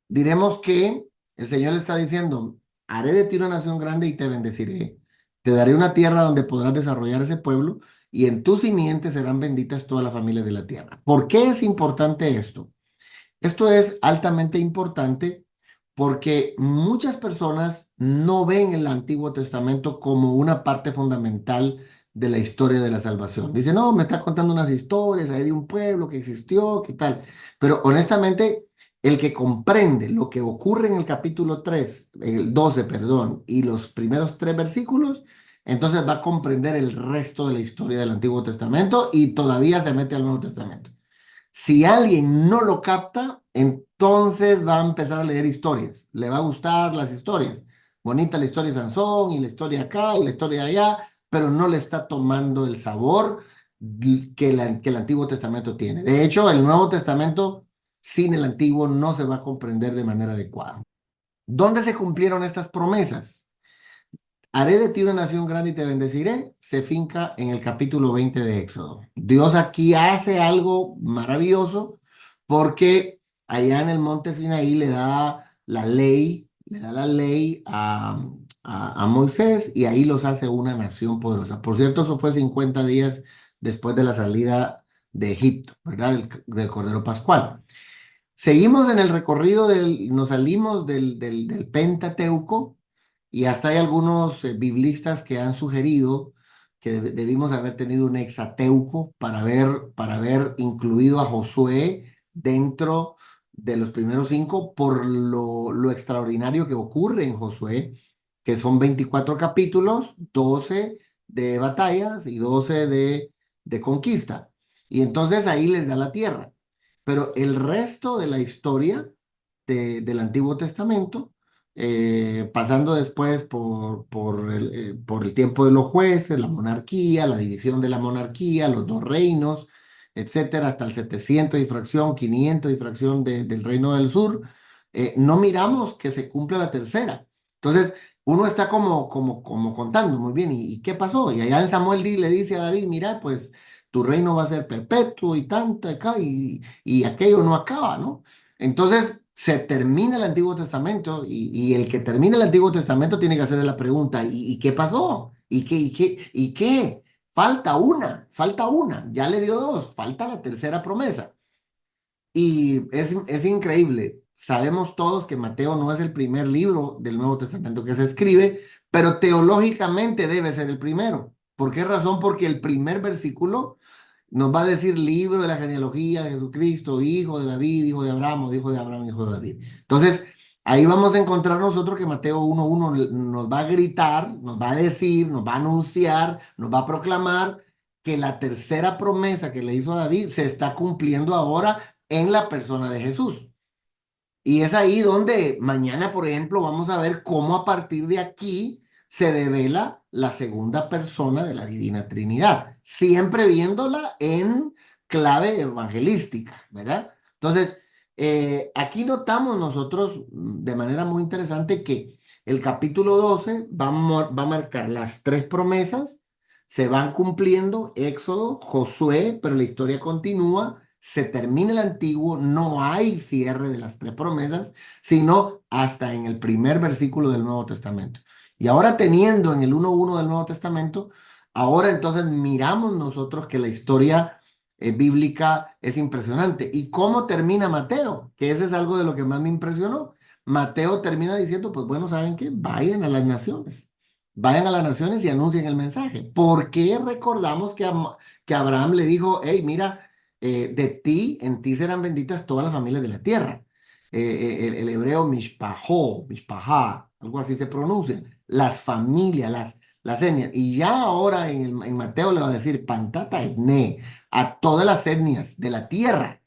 diremos que el Señor le está diciendo, haré de ti una nación grande y te bendeciré. Te daré una tierra donde podrás desarrollar ese pueblo y en tu simiente serán benditas todas las familias de la tierra. ¿Por qué es importante esto? Esto es altamente importante porque muchas personas no ven el Antiguo Testamento como una parte fundamental de la historia de la salvación. Dicen, no, me está contando unas historias ahí de un pueblo que existió, qué tal. Pero honestamente, el que comprende lo que ocurre en el capítulo 3, el 12, perdón, y los primeros 3 versículos, entonces va a comprender el resto de la historia del Antiguo Testamento y todavía se mete al Nuevo Testamento. Si alguien no lo capta, entonces va a empezar a leer historias. Le va a gustar las historias. Bonita la historia de Sansón y la historia acá y la historia allá, pero no le está tomando el sabor que el Antiguo Testamento tiene. De hecho, el Nuevo Testamento sin el Antiguo no se va a comprender de manera adecuada. ¿Dónde se cumplieron estas promesas? Haré de ti una nación grande y te bendeciré, se finca en el capítulo 20 de Éxodo. Dios aquí hace algo maravilloso porque allá en el monte Sinaí le da la ley a Moisés y ahí los hace una nación poderosa. Por cierto, eso fue 50 días después de la salida de Egipto, ¿verdad? Del Cordero Pascual. Seguimos en el recorrido nos salimos del Pentateuco y hasta hay algunos biblistas que han sugerido que debimos haber tenido un hexateuco para haber incluido a Josué dentro de los primeros 5 por lo extraordinario que ocurre en Josué, que son 24 capítulos, 12 de batallas y 12 de conquista. Y entonces ahí les da la tierra. Pero el resto de la historia del Antiguo Testamento, pasando después por el tiempo de los jueces, la monarquía, la división de la monarquía, los 2 reinos, etcétera, hasta el 700 y fracción, 500 y fracción del Reino del Sur, no miramos que se cumpla la tercera. Entonces, uno está como contando, muy bien, ¿y qué pasó? Y allá en Samuel le dice a David, mira, pues tu reino va a ser perpetuo y tanto acá, y aquello no acaba, ¿no? Entonces se termina el Antiguo Testamento y el que termina el Antiguo Testamento tiene que hacerse la pregunta, ¿y qué pasó? ¿Y qué? Falta una, ya le dio 2, falta la tercera promesa. Y es increíble. Sabemos todos que Mateo no es el primer libro del Nuevo Testamento que se escribe, pero teológicamente debe ser el primero. ¿Por qué razón? Porque el primer versículo nos va a decir libro de la genealogía de Jesucristo, hijo de David, hijo de Abraham, o hijo de Abraham, hijo de David. Entonces, ahí vamos a encontrar nosotros que Mateo 1:1 nos va a gritar, nos va a decir, nos va a anunciar, nos va a proclamar que la tercera promesa que le hizo a David se está cumpliendo ahora en la persona de Jesús. Y es ahí donde mañana, por ejemplo, vamos a ver cómo a partir de aquí se devela la segunda persona de la Divina Trinidad, siempre viéndola en clave evangelística, ¿verdad? Entonces, aquí notamos nosotros de manera muy interesante que el capítulo 12 va a marcar las 3 promesas, se van cumpliendo, Éxodo, Josué, pero la historia continúa, se termina el antiguo, no hay cierre de las 3 promesas, sino hasta en el primer versículo del Nuevo Testamento. Y ahora teniendo en el 1:1 del Nuevo Testamento, ahora entonces miramos nosotros que la historia bíblica es impresionante. ¿Y cómo termina Mateo? Que ese es algo de lo que más me impresionó. Mateo termina diciendo, pues bueno, ¿saben qué? Vayan a las naciones. Vayan a las naciones y anuncien el mensaje. ¿Por qué recordamos que Abraham le dijo, hey, mira, de ti, en ti serán benditas todas las familias de la tierra? El hebreo mishpahó, mishpahá, algo así se pronuncia, las familias, las etnias. Y ya ahora en Mateo le va a decir pantata etne, a todas las etnias de la tierra.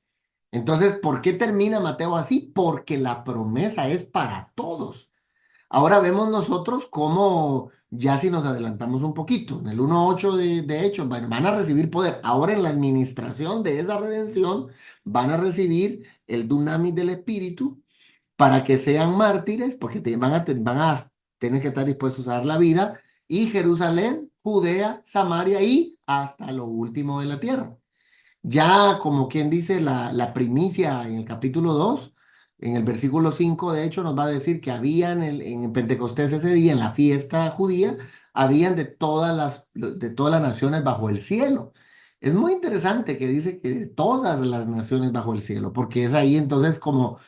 Entonces, ¿por qué termina Mateo así? Porque la promesa es para todos. Ahora vemos nosotros cómo, ya si nos adelantamos un poquito, en el 1:8 de Hechos, bueno, van a recibir poder. Ahora en la administración de esa redención van a recibir el dunamis del Espíritu para que sean mártires, porque van a tener que estar dispuestos a dar la vida, y Jerusalén, Judea, Samaria y hasta lo último de la tierra. Ya como quien dice la primicia en el capítulo 2 en el versículo 5 de hecho nos va a decir que había en Pentecostés ese día, en la fiesta judía, habían de todas las naciones bajo el cielo. Es muy interesante que dice que de todas las naciones bajo el cielo, porque es ahí entonces como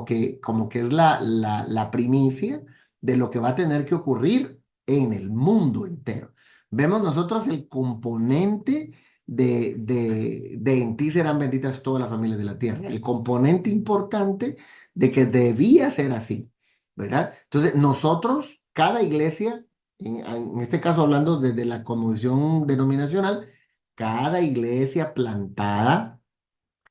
que es la primicia de lo que va a tener que ocurrir en el mundo entero. Vemos nosotros el componente de en ti serán benditas todas las familias de la tierra. El componente importante de que debía ser así, ¿verdad? Entonces, nosotros, cada iglesia, en este caso hablando desde la conmovisión denominacional, cada iglesia plantada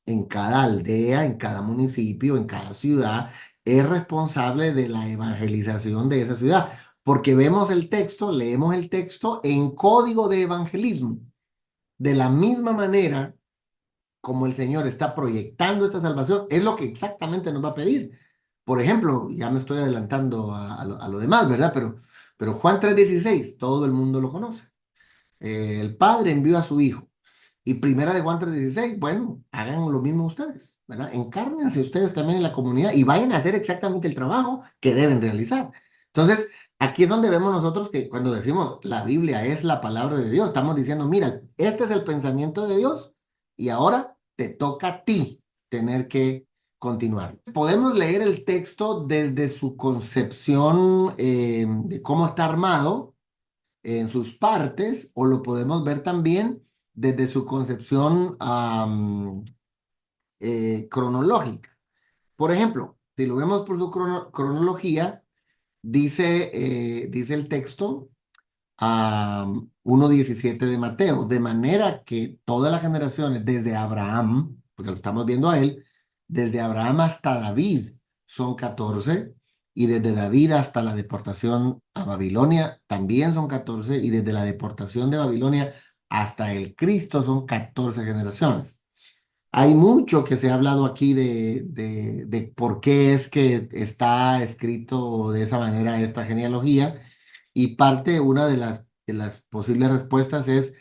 en cada aldea, en cada municipio, en cada ciudad, es responsable de la evangelización de esa ciudad. Porque vemos el texto, leemos el texto en código de evangelismo. De la misma manera como el Señor está proyectando esta salvación, es lo que exactamente nos va a pedir. Por ejemplo, ya me estoy adelantando a lo demás, ¿verdad? Pero Juan 3:16, todo el mundo lo conoce. El Padre envió a su Hijo. Y primera de Juan 3:16, bueno, hagan lo mismo ustedes, ¿verdad? Encárnense ustedes también en la comunidad y vayan a hacer exactamente el trabajo que deben realizar. Entonces, aquí es donde vemos nosotros que cuando decimos la Biblia es la palabra de Dios, estamos diciendo, mira, este es el pensamiento de Dios y ahora te toca a ti tener que continuar. Podemos leer el texto desde su concepción de cómo está armado en sus partes o lo podemos ver también desde su concepción cronológica. Por ejemplo, si lo vemos por su cronología, dice el texto 1:17 de Mateo, de manera que todas las generaciones desde Abraham, porque lo estamos viendo a él, desde Abraham hasta David son 14, y desde David hasta la deportación a Babilonia también son 14, y desde la deportación de Babilonia hasta el Cristo son 14 generaciones. Hay mucho que se ha hablado aquí de por qué es que está escrito de esa manera esta genealogía, y una de las posibles respuestas es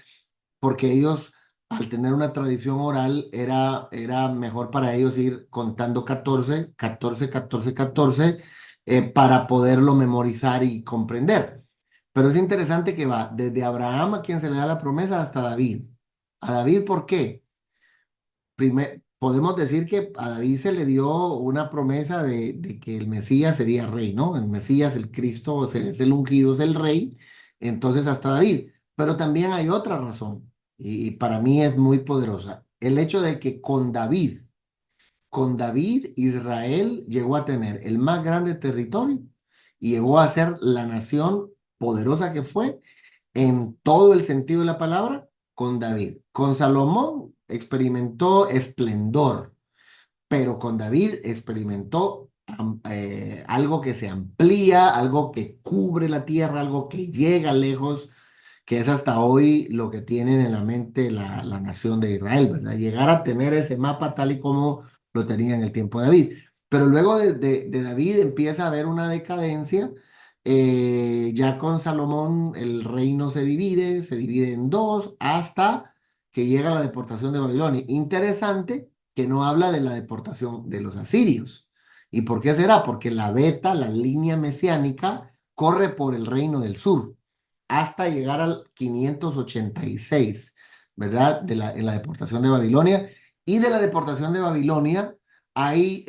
porque ellos, al tener una tradición oral, era mejor para ellos ir contando 14, 14, 14, 14, para poderlo memorizar y comprender. Pero es interesante que va desde Abraham, a quien se le da la promesa, hasta David. ¿A David por qué? Podemos decir que a David se le dio una promesa de que el Mesías sería rey, ¿no? El Mesías, el Cristo, es el ungido, es el rey, entonces hasta David. Pero también hay otra razón, y para mí es muy poderosa. El hecho de que con David, Israel llegó a tener el más grande territorio y llegó a ser la nación poderosa que fue en todo el sentido de la palabra con David. Con Salomón experimentó esplendor, pero con David experimentó algo que se amplía, algo que cubre la tierra, algo que llega lejos, que es hasta hoy lo que tienen en la mente la nación de Israel, ¿verdad? Llegar a tener ese mapa tal y como lo tenía en el tiempo de David. Pero luego de David empieza a haber una decadencia. Ya con Salomón el reino se divide en dos hasta que llega la deportación de Babilonia. Interesante que no habla de la deportación de los asirios. ¿Y por qué será? Porque la línea mesiánica, corre por el reino del sur hasta llegar al 586, ¿verdad? En la deportación de Babilonia. Y de la deportación de Babilonia hay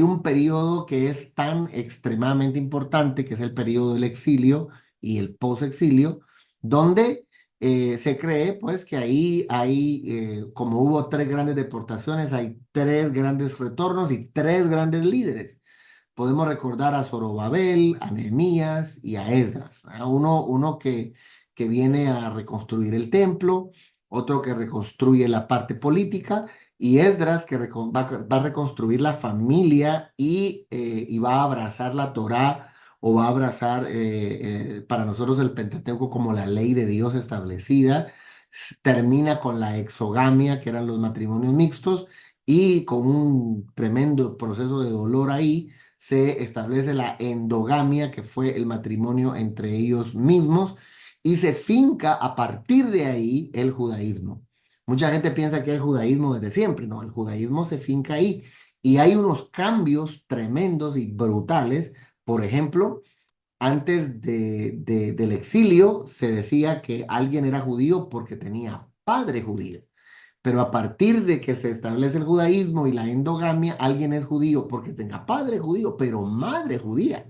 un periodo que es tan extremadamente importante, que es el periodo del exilio y el posexilio, donde se cree pues que ahí como hubo tres grandes deportaciones, hay tres grandes retornos y tres grandes líderes. Podemos recordar a Zorobabel, a Nehemías y a Esdras, ¿verdad? Uno que viene a reconstruir el templo, otro que reconstruye la parte política y Esdras que va a reconstruir la familia y va a abrazar la Torá o va a abrazar para nosotros el Pentateuco como la ley de Dios establecida. Termina con la exogamia, que eran los matrimonios mixtos, y con un tremendo proceso de dolor ahí se establece la endogamia, que fue el matrimonio entre ellos mismos, y se finca a partir de ahí el judaísmo. Mucha gente piensa que el judaísmo desde siempre, no, el judaísmo se finca ahí y hay unos cambios tremendos y brutales. Por ejemplo, antes del exilio se decía que alguien era judío porque tenía padre judío. Pero a partir de que se establece el judaísmo y la endogamia, alguien es judío porque tenga padre judío, pero madre judía.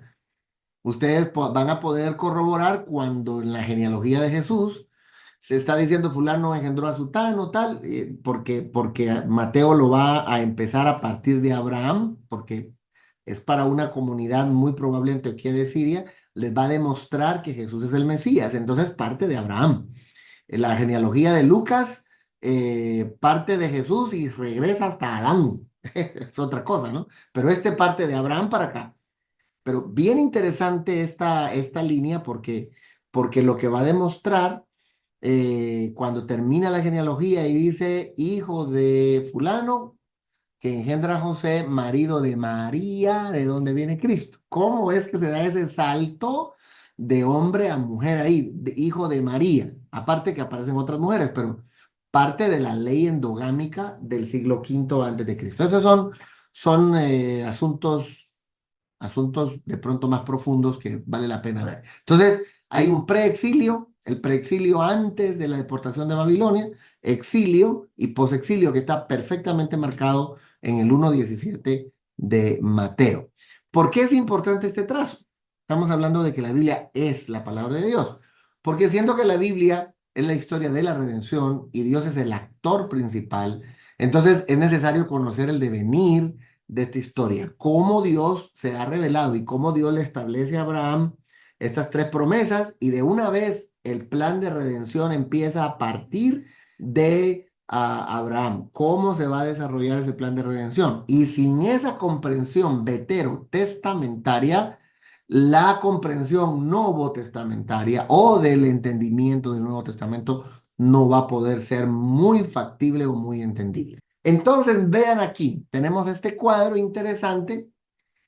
Ustedes van a poder corroborar cuando en la genealogía de Jesús se está diciendo fulano engendró a sutano, tal, porque Mateo lo va a empezar a partir de Abraham, porque es para una comunidad muy probable en Antioquía de Siria, les va a demostrar que Jesús es el Mesías, entonces parte de Abraham. En la genealogía de Lucas parte de Jesús y regresa hasta Adán. Es otra cosa, ¿no? Pero este parte de Abraham para acá. Pero bien interesante esta línea porque lo que va a demostrar cuando termina la genealogía y dice hijo de fulano que engendra a José, marido de María, de donde viene Cristo. ¿Cómo es que se da ese salto de hombre a mujer ahí, de hijo de María? Aparte que aparecen otras mujeres, pero parte de la ley endogámica del siglo V antes de Cristo. Esos son asuntos de pronto más profundos que vale la pena ver. Entonces, hay un preexilio, el preexilio antes de la deportación de Babilonia, exilio y posexilio que está perfectamente marcado en el 1.17 de Mateo. ¿Por qué es importante este trazo? Estamos hablando de que la Biblia es la palabra de Dios, porque siendo que la Biblia es la historia de la redención y Dios es el actor principal, entonces es necesario conocer el devenir de esta historia, cómo Dios se ha revelado y cómo Dios le establece a Abraham estas tres promesas y de una vez el plan de redención empieza a partir de Abraham, cómo se va a desarrollar ese plan de redención. Y sin esa comprensión veterotestamentaria, la comprensión novotestamentaria o del entendimiento del Nuevo Testamento no va a poder ser muy factible o muy entendible. Entonces, vean aquí, tenemos este cuadro interesante.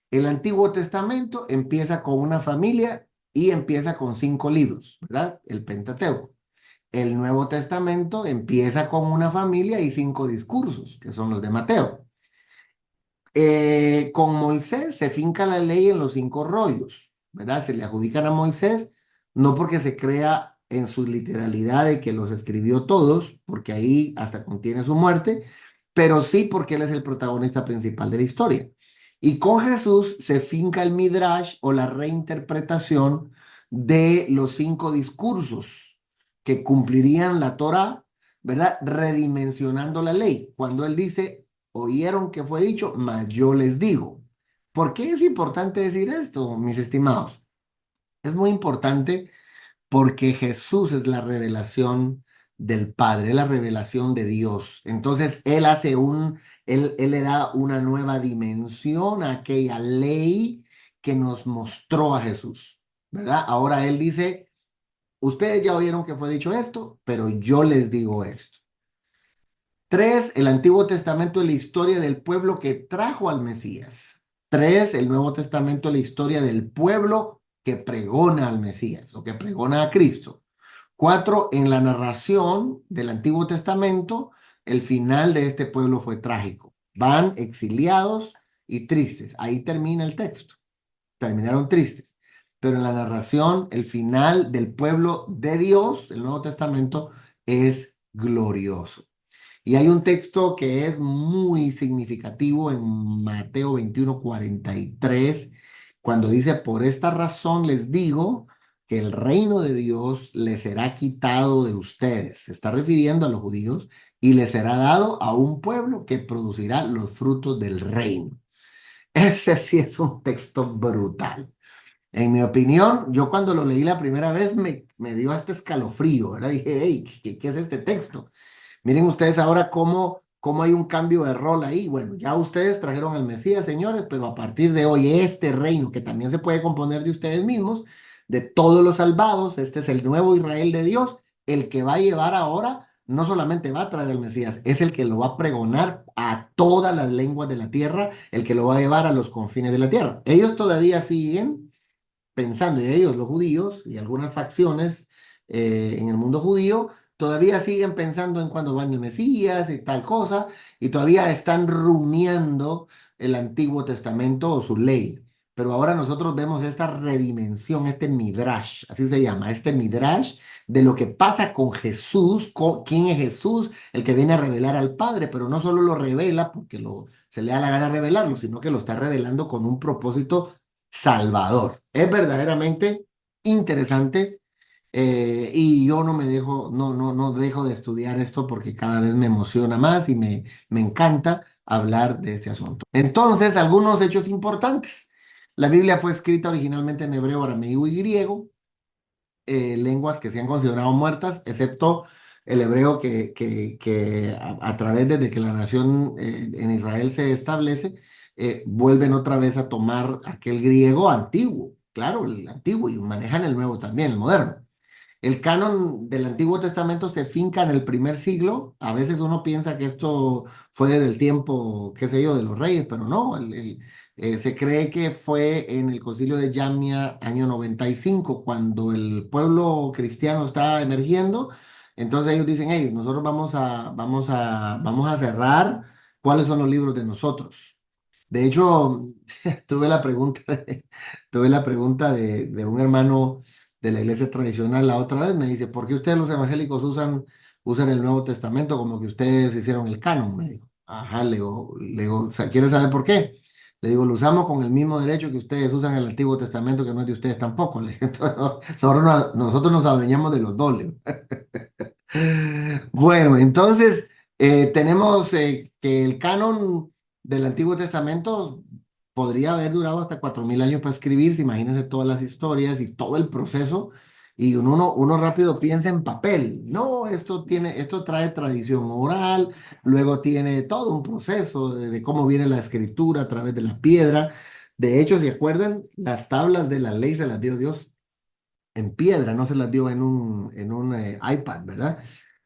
El Antiguo Testamento empieza con una familia y empieza con 5 libros, ¿verdad? El Pentateuco. El Nuevo Testamento empieza con una familia y 5 discursos, que son los de Mateo. Con Moisés se finca la ley en los 5 rollos, ¿verdad? Se le adjudican a Moisés, no porque se crea en su literalidad de que los escribió todos, porque ahí hasta contiene su muerte, pero sí porque él es el protagonista principal de la historia. Y con Jesús se finca el Midrash o la reinterpretación de los 5 discursos que cumplirían la Torá, ¿verdad? Redimensionando la ley. Cuando él dice oyeron que fue dicho, mas yo les digo. ¿Por qué es importante decir esto, mis estimados? Es muy importante porque Jesús es la revelación del Padre, la revelación de Dios. Entonces, él le da una nueva dimensión a aquella ley que nos mostró a Jesús, ¿verdad? Ahora él dice, ustedes ya oyeron que fue dicho esto, pero yo les digo esto. 3, el Antiguo Testamento es la historia del pueblo que trajo al Mesías. 3, el Nuevo Testamento es la historia del pueblo que pregona al Mesías o que pregona a Cristo. 4, en la narración del Antiguo Testamento, el final de este pueblo fue trágico. Van exiliados y tristes. Ahí termina el texto. Terminaron tristes. pero en la narración, el final del pueblo de Dios, el Nuevo Testamento, es glorioso. Y hay un texto que es muy significativo en Mateo 21:43, cuando dice, por esta razón les digo que el reino de Dios les será quitado de ustedes. Se está refiriendo a los judíos y les será dado a un pueblo que producirá los frutos del reino. Ese sí es un texto brutal. En mi opinión, yo cuando lo leí la primera vez me dio hasta escalofrío, ¿verdad? Dije, hey, ¿qué es este texto? Miren ustedes ahora cómo hay un cambio de rol ahí. Bueno, ya ustedes trajeron al Mesías, señores, pero a partir de hoy este reino, que también se puede componer de ustedes mismos, de todos los salvados, este es el nuevo Israel de Dios, el que va a llevar ahora, no solamente va a traer al Mesías, es el que lo va a pregonar a todas las lenguas de la tierra, el que lo va a llevar a los confines de la tierra. Ellos todavía siguen pensando, y ellos, los judíos y algunas facciones en el mundo judío, todavía siguen pensando en cuándo va el Mesías y tal cosa, y todavía están rumiando el Antiguo Testamento o su ley. Pero ahora nosotros vemos esta redimensión, este midrash, así se llama, este midrash de lo que pasa con Jesús, quién es Jesús, el que viene a revelar al Padre, pero no solo lo revela porque se le da la gana revelarlo, sino que lo está revelando con un propósito salvador. Es verdaderamente interesante y yo no me dejo, no dejo de estudiar esto porque cada vez me emociona más y me encanta hablar de este asunto. Entonces, algunos hechos importantes. La Biblia fue escrita originalmente en hebreo, arameo y griego, lenguas que se han considerado muertas, excepto el hebreo que a través desde que la nación en Israel se establece, vuelven otra vez a tomar aquel griego antiguo, claro, el antiguo, y manejan el nuevo también, el moderno. El canon del Antiguo Testamento se finca en el primer siglo. A veces uno piensa que esto fue del tiempo, qué sé yo, de los reyes, pero no. Se cree que fue en el Concilio de Jamnia, año 95, cuando el pueblo cristiano está emergiendo. Entonces ellos dicen, hey, nosotros vamos a cerrar cuáles son los libros de nosotros. De hecho, tuve la pregunta de un hermano de la iglesia tradicional la otra vez, me dice, ¿por qué ustedes los evangélicos usan el Nuevo Testamento como que ustedes hicieron el canon? Me dijo. Ajá, le digo, o sea, ¿quieres saber por qué? Le digo, lo usamos con el mismo derecho que ustedes usan el Antiguo Testamento, que no es de ustedes tampoco. Entonces, nosotros nos adueñamos de los dobles. Bueno, entonces tenemos que el canon del Antiguo Testamento podría haber durado hasta 4000 años para escribirse. Imagínense todas las historias y todo el proceso. Y uno rápido piensa en papel. No, esto trae tradición oral, luego tiene todo un proceso de cómo viene la escritura a través de la piedra. De hecho, ¿se acuerdan? Las tablas de la ley se las dio Dios en piedra, no se las dio en un iPad, ¿verdad?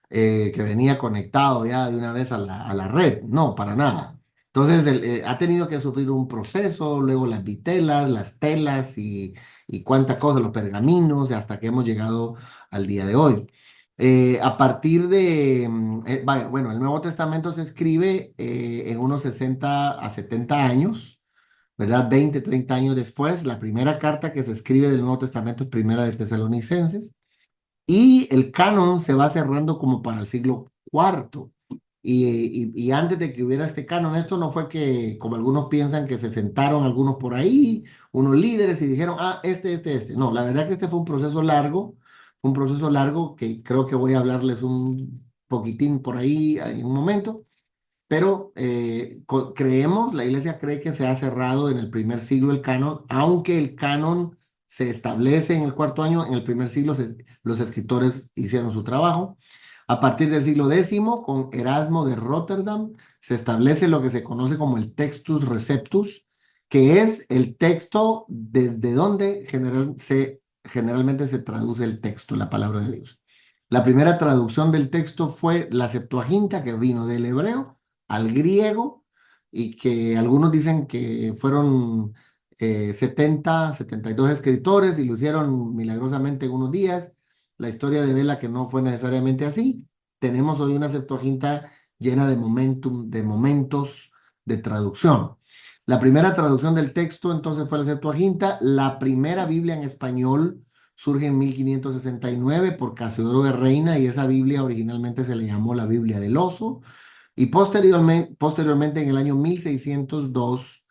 Que venía conectado ya de una vez a la red. No, para nada. Entonces, ha tenido que sufrir un proceso, luego las vitelas, las telas y cuánta cosa, los pergaminos, hasta que hemos llegado al día de hoy. A partir de, bueno, el Nuevo Testamento se escribe en unos 60 a 70 años, ¿verdad? 20, 30 años después, la primera carta que se escribe del Nuevo Testamento es Primera de Tesalonicenses. Y el canon se va cerrando como para el siglo cuarto. Y antes de que hubiera este canon, esto no fue que, como algunos piensan, que se sentaron algunos por ahí, unos líderes, y dijeron, ah, este. No, la verdad que este fue un proceso largo que creo que voy a hablarles un poquitín por ahí en un momento, pero la iglesia cree que se ha cerrado en el primer siglo el canon, aunque el canon se establece en el cuarto año, en el primer siglo los escritores hicieron su trabajo. A partir del siglo X, con Erasmo de Rotterdam, se establece lo que se conoce como el Textus Receptus, que es el texto de donde generalmente se traduce el texto, la palabra de Dios. La primera traducción del texto fue la Septuaginta, que vino del hebreo al griego, y que algunos dicen que fueron 72 escritores y lo hicieron milagrosamente en unos días. La historia devela que no fue necesariamente así. Tenemos hoy una Septuaginta llena de momentos de traducción. La primera traducción del texto entonces fue la Septuaginta. La primera Biblia en español surge en 1569 por Casiodoro de Reina y esa Biblia originalmente se le llamó la Biblia del Oso. Y posteriormente en el año 1602,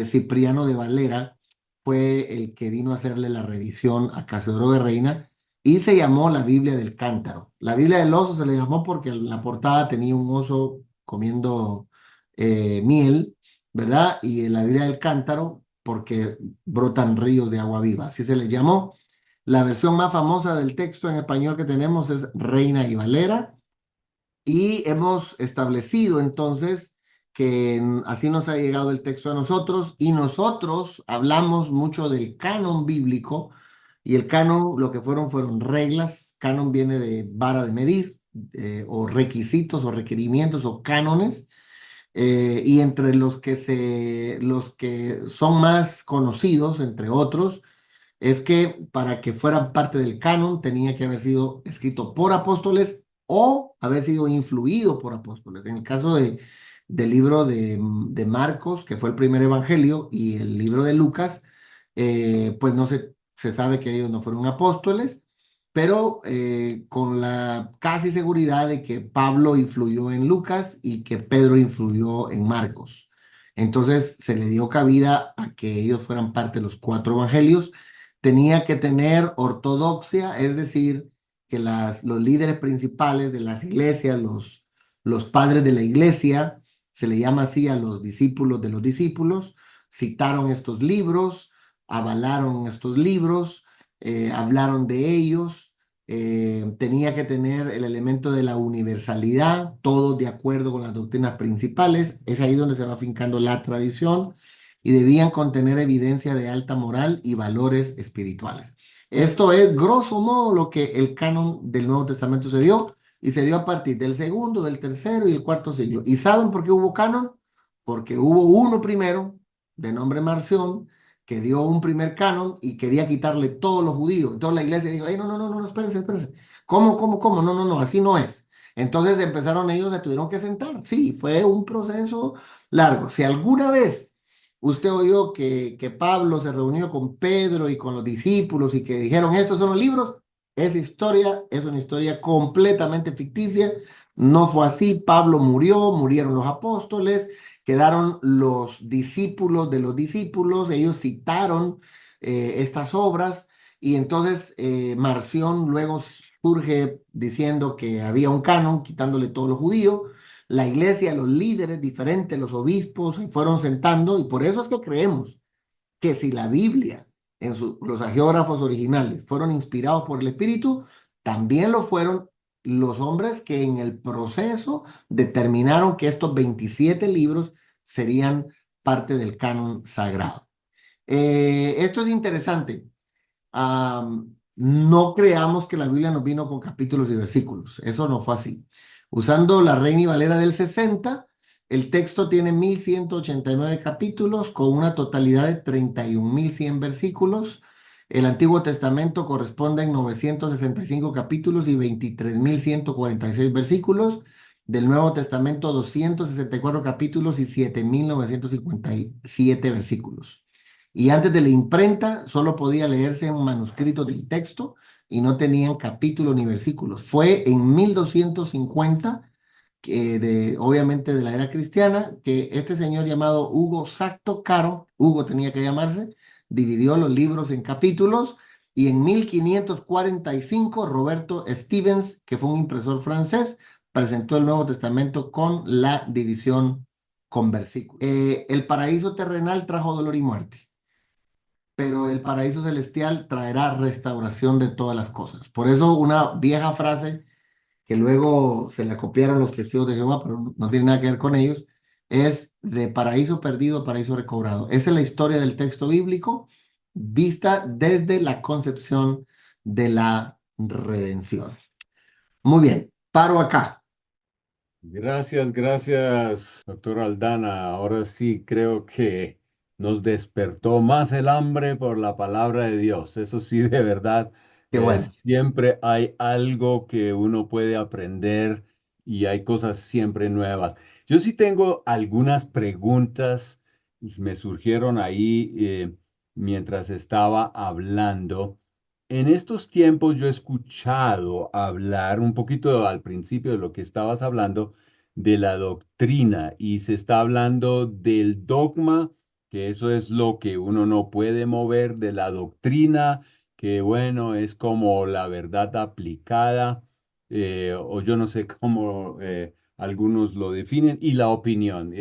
Cipriano de Valera fue el que vino a hacerle la revisión a Casiodoro de Reina y se llamó la Biblia del Cántaro. La Biblia del Oso se le llamó porque en la portada tenía un oso comiendo miel, ¿verdad? Y en la Biblia del Cántaro porque brotan ríos de agua viva. Así se le llamó. La versión más famosa del texto en español que tenemos es Reina y Valera. Y hemos establecido entonces que así nos ha llegado el texto a nosotros y nosotros hablamos mucho del canon bíblico y el canon lo que fueron reglas, canon viene de vara de medir o requisitos o requerimientos o cánones y entre los que son más conocidos, entre otros, es que para que fueran parte del canon tenía que haber sido escrito por apóstoles o haber sido influido por apóstoles. En el caso del libro de Marcos, que fue el primer evangelio, y el libro de Lucas, pues no se sabe que ellos no fueron apóstoles, pero con la casi seguridad de que Pablo influyó en Lucas y que Pedro influyó en Marcos. Entonces se le dio cabida a que ellos fueran parte de los cuatro evangelios. Tenía que tener ortodoxia, es decir, que los líderes principales de las iglesias, los padres de la iglesia, se le llama así a los discípulos de los discípulos, citaron estos libros, avalaron estos libros, hablaron de ellos, tenía que tener el elemento de la universalidad, todos de acuerdo con las doctrinas principales, es ahí donde se va fincando la tradición y debían contener evidencia de alta moral y valores espirituales. Esto es, grosso modo, lo que el canon del Nuevo Testamento se dio y se dio a partir del segundo, del tercero y el cuarto siglo. ¿Y saben por qué hubo canon? Porque hubo uno primero, de nombre Marción, que dio un primer canon y quería quitarle todos los judíos. Entonces la iglesia dijo, no, no, no, no, espérense, espérense. ¿Cómo, cómo, cómo? No, no, no, así no es. Entonces empezaron ellos, se tuvieron que sentar. Sí, fue un proceso largo. Si alguna vez usted oyó que Pablo se reunió con Pedro y con los discípulos y que dijeron, estos son los libros, esa historia es una historia completamente ficticia. No fue así. Pablo murió, murieron los apóstoles, quedaron los discípulos de los discípulos, ellos citaron estas obras y entonces Marción luego surge diciendo que había un canon, quitándole todos los judíos. La iglesia, los líderes diferentes, los obispos se fueron sentando y por eso es que creemos que si la Biblia, los hagiógrafos originales, fueron inspirados por el Espíritu, también lo fueron los hombres que en el proceso determinaron que estos 27 libros serían parte del canon sagrado. Esto es interesante. No creamos que la Biblia nos vino con capítulos y versículos. Eso no fue así. Usando la Reina y Valera del 60, el texto tiene 1189 capítulos con una totalidad de 31.100 versículos. El Antiguo Testamento corresponde en 965 capítulos y 23.146 versículos. Del Nuevo Testamento, 264 capítulos y 7.957 versículos. Y antes de la imprenta solo podía leerse en manuscrito del texto y no tenían capítulo ni versículos. Fue en 1250, obviamente de la era cristiana, que este señor llamado Hugo Sacto Caro, Hugo tenía que llamarse, dividió los libros en capítulos y en 1545 Roberto Stevens, que fue un impresor francés, presentó el Nuevo Testamento con la división con versículos. El paraíso terrenal trajo dolor y muerte, pero el paraíso celestial traerá restauración de todas las cosas. Por eso una vieja frase que luego se la copiaron los testigos de Jehová, pero no tiene nada que ver con ellos, es de paraíso perdido a paraíso recobrado. Esa es la historia del texto bíblico vista desde la concepción de la redención. Muy bien, paro acá. Gracias, gracias, doctor Aldana. Ahora sí creo que nos despertó más el hambre por la palabra de Dios. Eso sí, de verdad, Qué bueno. siempre hay algo que uno puede aprender y hay cosas siempre nuevas. Yo sí tengo algunas preguntas me surgieron ahí mientras estaba hablando. En estos tiempos yo he escuchado hablar un poquito al principio de lo que estabas hablando de la doctrina y se está hablando del dogma, que eso es lo que uno no puede mover, de la doctrina, que bueno, es como la verdad aplicada, o yo no sé cómo algunos lo definen, y la opinión.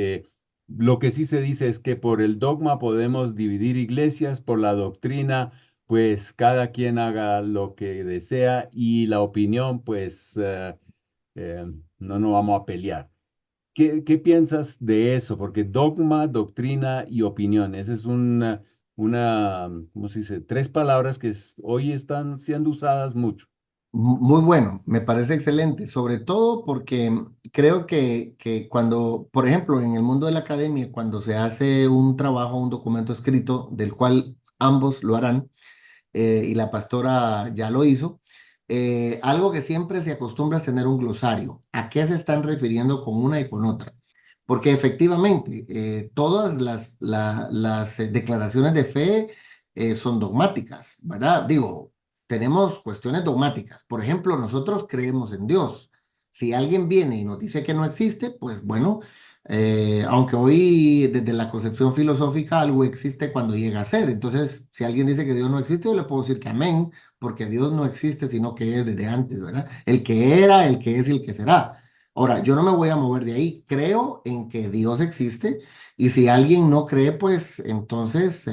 Lo que sí se dice es que por el dogma podemos dividir iglesias, por la doctrina, pues cada quien haga lo que desea y la opinión, pues eh, no vamos a pelear. ¿Qué piensas de eso? Porque dogma, doctrina y opinión, esa es ¿cómo se dice? Tres palabras que hoy están siendo usadas mucho. Muy bueno, me parece excelente, sobre todo porque creo que cuando, por ejemplo, en el mundo de la academia, cuando se hace un trabajo, un documento escrito, del cual ambos lo harán, y la pastora ya lo hizo, algo que siempre se acostumbra es tener un glosario. ¿A qué se están refiriendo con una y con otra? Porque efectivamente, todas las declaraciones de fe son dogmáticas, ¿verdad? Digo, tenemos cuestiones dogmáticas. Por ejemplo, nosotros creemos en Dios. Si alguien viene y nos dice que no existe, pues bueno, aunque hoy desde la concepción filosófica algo existe cuando llega a ser. Entonces, si alguien dice que Dios no existe, yo le puedo decir que amén, porque Dios no existe, sino que es desde antes, ¿verdad? El que era, el que es y el que será. Ahora, yo no me voy a mover de ahí. Creo en que Dios existe y si alguien no cree, pues entonces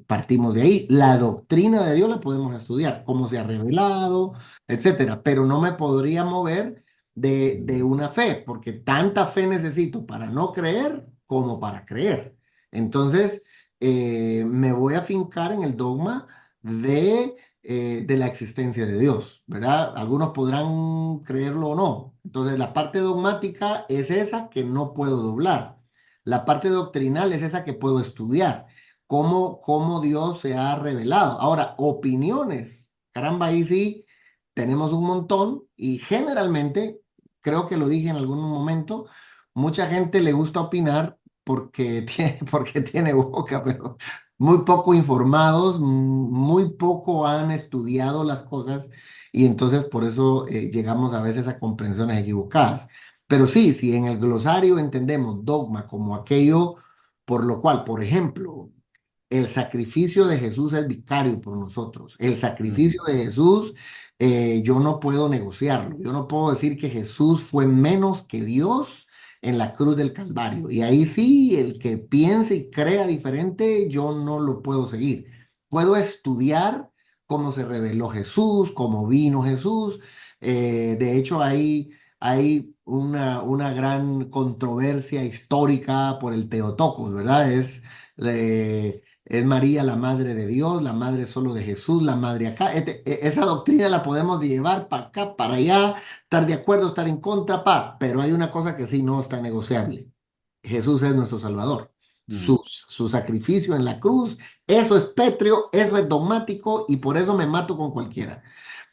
partimos de ahí. La doctrina de Dios la podemos estudiar, cómo se ha revelado, etcétera, pero no me podría mover de una fe, porque tanta fe necesito para no creer como para creer. Entonces, me voy a fincar en el dogma de la existencia de Dios, ¿verdad? Algunos podrán creerlo o no. Entonces, la parte dogmática es esa que no puedo doblar. La parte doctrinal es esa que puedo estudiar. Cómo Dios se ha revelado. Ahora, opiniones. Caramba, ahí sí tenemos un montón y generalmente, creo que lo dije en algún momento, mucha gente le gusta opinar porque tiene boca, pero muy poco informados, muy poco han estudiado las cosas y entonces por eso llegamos a veces a comprensiones equivocadas. Pero sí, si en el glosario entendemos dogma como aquello por lo cual, por ejemplo, el sacrificio de Jesús es vicario por nosotros. El Ujú. sacrificio de Jesús, yo no puedo negociarlo. Yo no puedo decir que Jesús fue menos que Dios en la cruz del Calvario. Y ahí sí, el que piense y crea diferente, yo no lo puedo seguir. Puedo estudiar cómo se reveló Jesús, cómo vino Jesús. De hecho, hay una gran controversia histórica por el Teotocos, ¿verdad? Es María la madre de Dios, la madre solo de Jesús, la madre acá. Esa doctrina la podemos llevar para acá, para allá, estar de acuerdo, estar en contra, pero hay una cosa que sí no está negociable. Jesús es nuestro Salvador. Mm. Su sacrificio en la cruz, eso es pétreo, eso es dogmático y por eso me mato con cualquiera.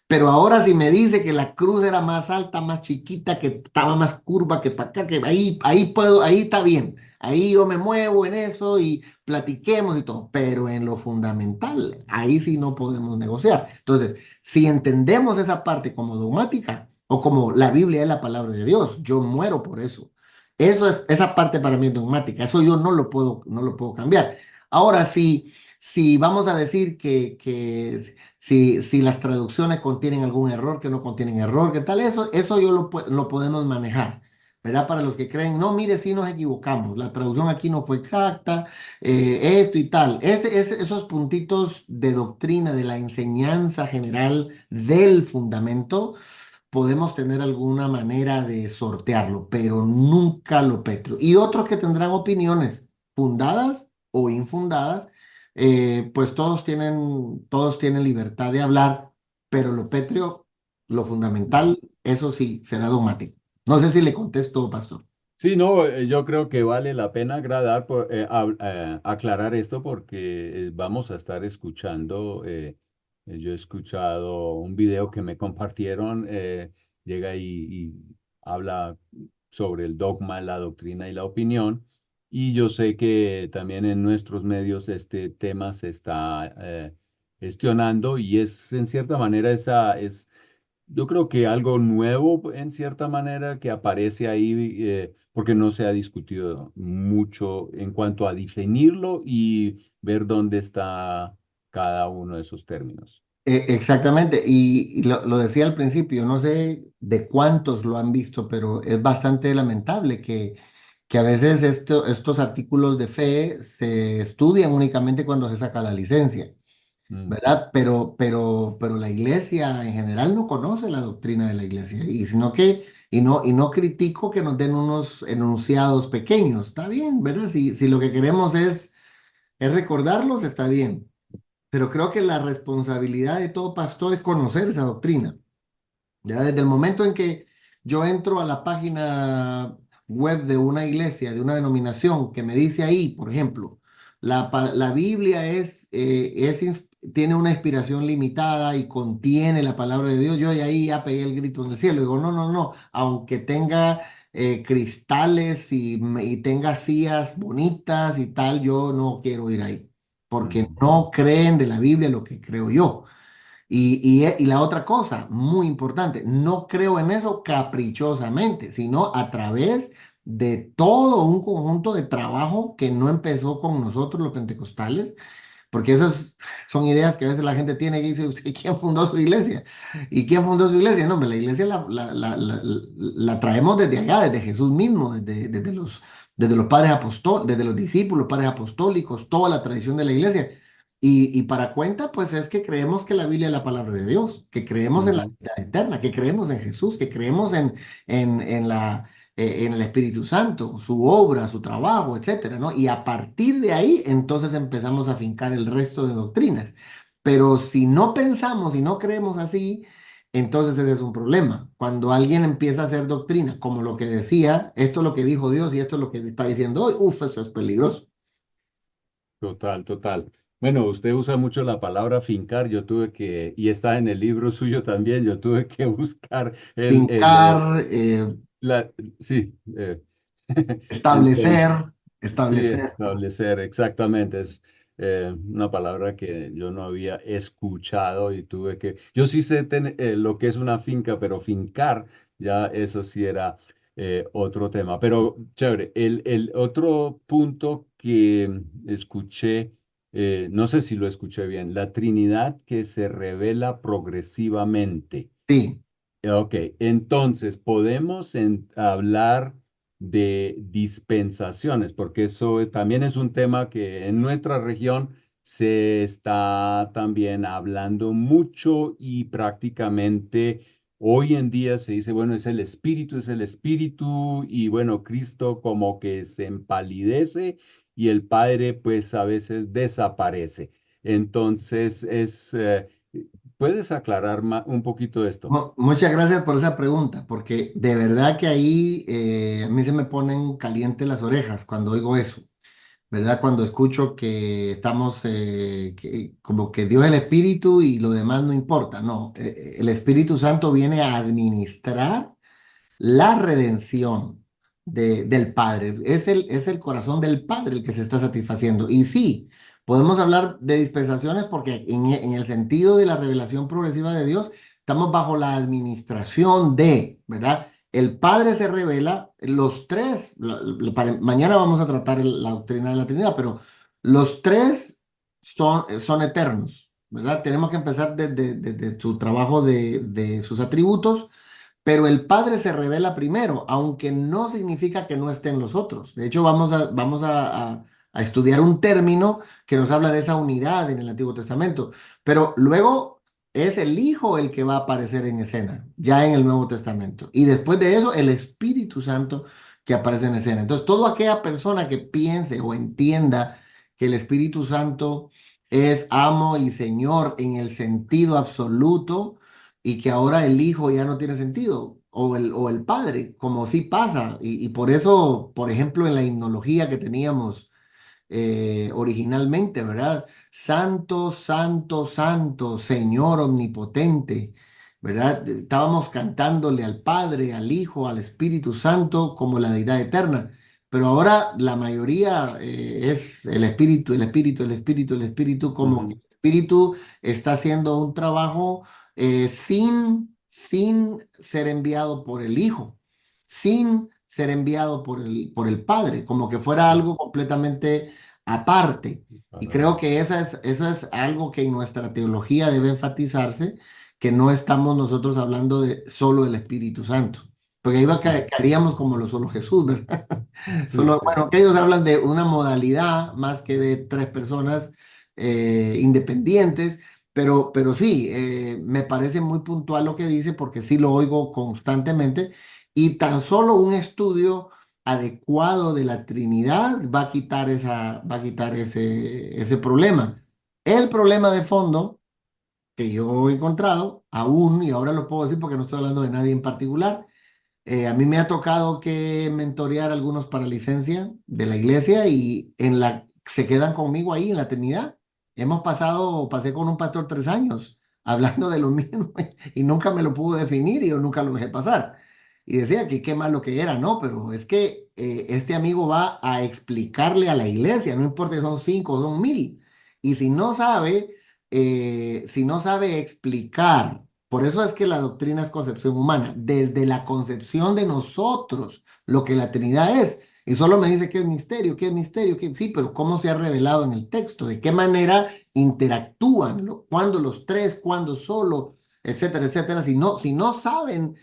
Pero ahora si me dice que la cruz era más alta, más chiquita, que estaba más curva que para acá, que ahí puedo, ahí está bien. Ahí yo me muevo en eso y platiquemos y todo. Pero en lo fundamental, ahí sí no podemos negociar. Entonces, si entendemos esa parte como dogmática o como la Biblia es la palabra de Dios, yo muero por eso. Esa parte para mí es dogmática. Eso yo no lo puedo cambiar. Ahora, si vamos a decir que si las traducciones contienen algún error, que no contienen error, ¿qué tal? Eso yo lo podemos manejar, ¿verdad? Para los que creen, no, mire, si nos equivocamos, la traducción aquí no fue exacta, esto y tal. Esos puntitos de doctrina, de la enseñanza general del fundamento, podemos tener alguna manera de sortearlo, pero nunca lo petro. Y otros que tendrán opiniones fundadas o infundadas, pues todos tienen libertad de hablar, pero lo pétreo, lo fundamental, eso sí, será dogmático. No sé si le contesto, pastor. Sí, no, yo creo que vale la pena aclarar esto porque vamos a estar escuchando, yo he escuchado un video que me compartieron, llega y habla sobre el dogma, la doctrina y la opinión, y yo sé que también en nuestros medios este tema se está gestionando y es en cierta manera yo creo que algo nuevo en cierta manera que aparece ahí porque no se ha discutido mucho en cuanto a definirlo y ver dónde está cada uno de esos términos. Exactamente, y lo decía al principio, no sé de cuántos lo han visto, pero es bastante lamentable que a veces estos artículos de fe se estudian únicamente cuando se saca la licencia, Mm, ¿verdad? Pero la iglesia en general no conoce la doctrina de la iglesia, y sino que, y no critico que nos den unos enunciados pequeños, está bien, ¿verdad? Si lo que queremos es recordarlos, está bien. Pero creo que la responsabilidad de todo pastor es conocer esa doctrina. Ya desde el momento en que yo entro a la página web de una iglesia, de una denominación, que me dice ahí, por ejemplo, la Biblia tiene una inspiración limitada y contiene la palabra de Dios, yo y ahí ya pegué el grito en el cielo. Digo, no, no, no, aunque tenga cristales y tenga sillas bonitas y tal, yo no quiero ir ahí, porque mm, no creen de la Biblia lo que creo yo. Y la otra cosa, muy importante, no creo en eso caprichosamente, sino a través de todo un conjunto de trabajo que no empezó con nosotros los pentecostales, porque esas son ideas que a veces la gente tiene y dice, ¿usted quién fundó su iglesia? ¿Y quién fundó su iglesia? No, hombre, la iglesia la traemos desde allá, desde Jesús mismo, desde los padres apóstoles, desde los discípulos, padres apostólicos, toda la tradición de la iglesia. Y para cuenta, pues es que creemos que la Biblia es la palabra de Dios, que creemos en la ujú. vida eterna, que creemos en Jesús, que creemos en el Espíritu Santo, su obra, su trabajo, etcétera, ¿no? Y a partir de ahí, entonces empezamos a fincar el resto de doctrinas. Pero si no pensamos y no creemos así, entonces ese es un problema. Cuando alguien empieza a hacer doctrina, como lo que decía, esto es lo que dijo Dios y esto es lo que está diciendo hoy, uf, eso es peligroso. Total, total. Bueno, usted usa mucho la palabra fincar, y está en el libro suyo también, yo tuve que buscar Fincar, la, sí, entonces, establecer, sí, establecer. establecer, exactamente, es una palabra que yo no había escuchado y yo sí sé lo que es una finca, pero fincar, ya eso sí era otro tema. Pero chévere, el otro punto que escuché, no sé si lo escuché bien, la Trinidad que se revela progresivamente. Sí, Ok, entonces podemos hablar de dispensaciones, porque eso también es un tema que en nuestra región se está también hablando mucho y prácticamente hoy en día se dice, bueno, es el espíritu y bueno, Cristo como que se empalidece y el Padre pues a veces desaparece. Entonces ¿puedes aclarar un poquito esto? Muchas gracias por esa pregunta, porque de verdad que ahí a mí se me ponen calientes las orejas cuando oigo eso, ¿verdad? Cuando escucho que estamos, como que Dios es el Espíritu y lo demás no importa. No, el Espíritu Santo viene a administrar la redención del Padre. Es el corazón del Padre el que se está satisfaciendo. Y sí, podemos hablar de dispensaciones porque en el sentido de la revelación progresiva de Dios, estamos bajo la administración de, ¿verdad? El Padre se revela, los tres, mañana vamos a tratar la doctrina de la Trinidad, pero los tres son eternos, ¿verdad? Tenemos que empezar desde su trabajo de sus atributos, pero el Padre se revela primero, aunque no significa que no estén los otros. De hecho, a estudiar un término que nos habla de esa unidad en el Antiguo Testamento. Pero luego es el Hijo el que va a aparecer en escena, ya en el Nuevo Testamento. Y después de eso, el Espíritu Santo que aparece en escena. Entonces, toda aquella persona que piense o entienda que el Espíritu Santo es amo y Señor en el sentido absoluto, y que ahora el hijo ya no tiene sentido, o el padre, como sí pasa. Y por eso, por ejemplo, en la himnología que teníamos originalmente, ¿verdad? Santo, santo, santo, Señor omnipotente, ¿verdad? Estábamos cantándole al Padre, al Hijo, al Espíritu Santo como la deidad eterna. pero ahora la mayoría es el espíritu, el espíritu, el espíritu, el espíritu, como que Ujú, el espíritu está haciendo un trabajo sin ser enviado por el Hijo, sin ser enviado por el Padre, como que fuera sí, algo completamente aparte. Y creo paralelo. que eso es algo que en nuestra teología debe enfatizarse, que no estamos nosotros hablando de solo el Espíritu Santo, porque ahí Sí, caeríamos como lo solo Jesús, ¿verdad? sí, Solo, sí. bueno, que ellos hablan de una modalidad más que de tres personas independientes, pero sí, me parece muy puntual lo que dice porque sí lo oigo constantemente y tan solo un estudio adecuado de la Trinidad va a quitar ese problema. El problema de fondo que yo he encontrado aún, y ahora lo puedo decir porque no estoy hablando de nadie en particular, a mí me ha tocado que mentorear a algunos para licencia de la iglesia y se quedan conmigo ahí en la Trinidad. Pasé con un pastor 3 años hablando de lo mismo y nunca me lo pudo definir y yo nunca lo dejé pasar. Y decía que qué malo que era, ¿no? Pero es que este amigo va a explicarle a la iglesia, no importa si son 5 o son 1000. Y si no sabe explicar, por eso es que la doctrina es concepción humana, desde la concepción de nosotros, lo que la Trinidad es. Y solo me dice que es misterio, que es misterio, que sí, pero ¿cómo se ha revelado en el texto? ¿De qué manera interactúan? ¿Cuándo los tres? ¿Cuándo solo? Etcétera, etcétera. Si no saben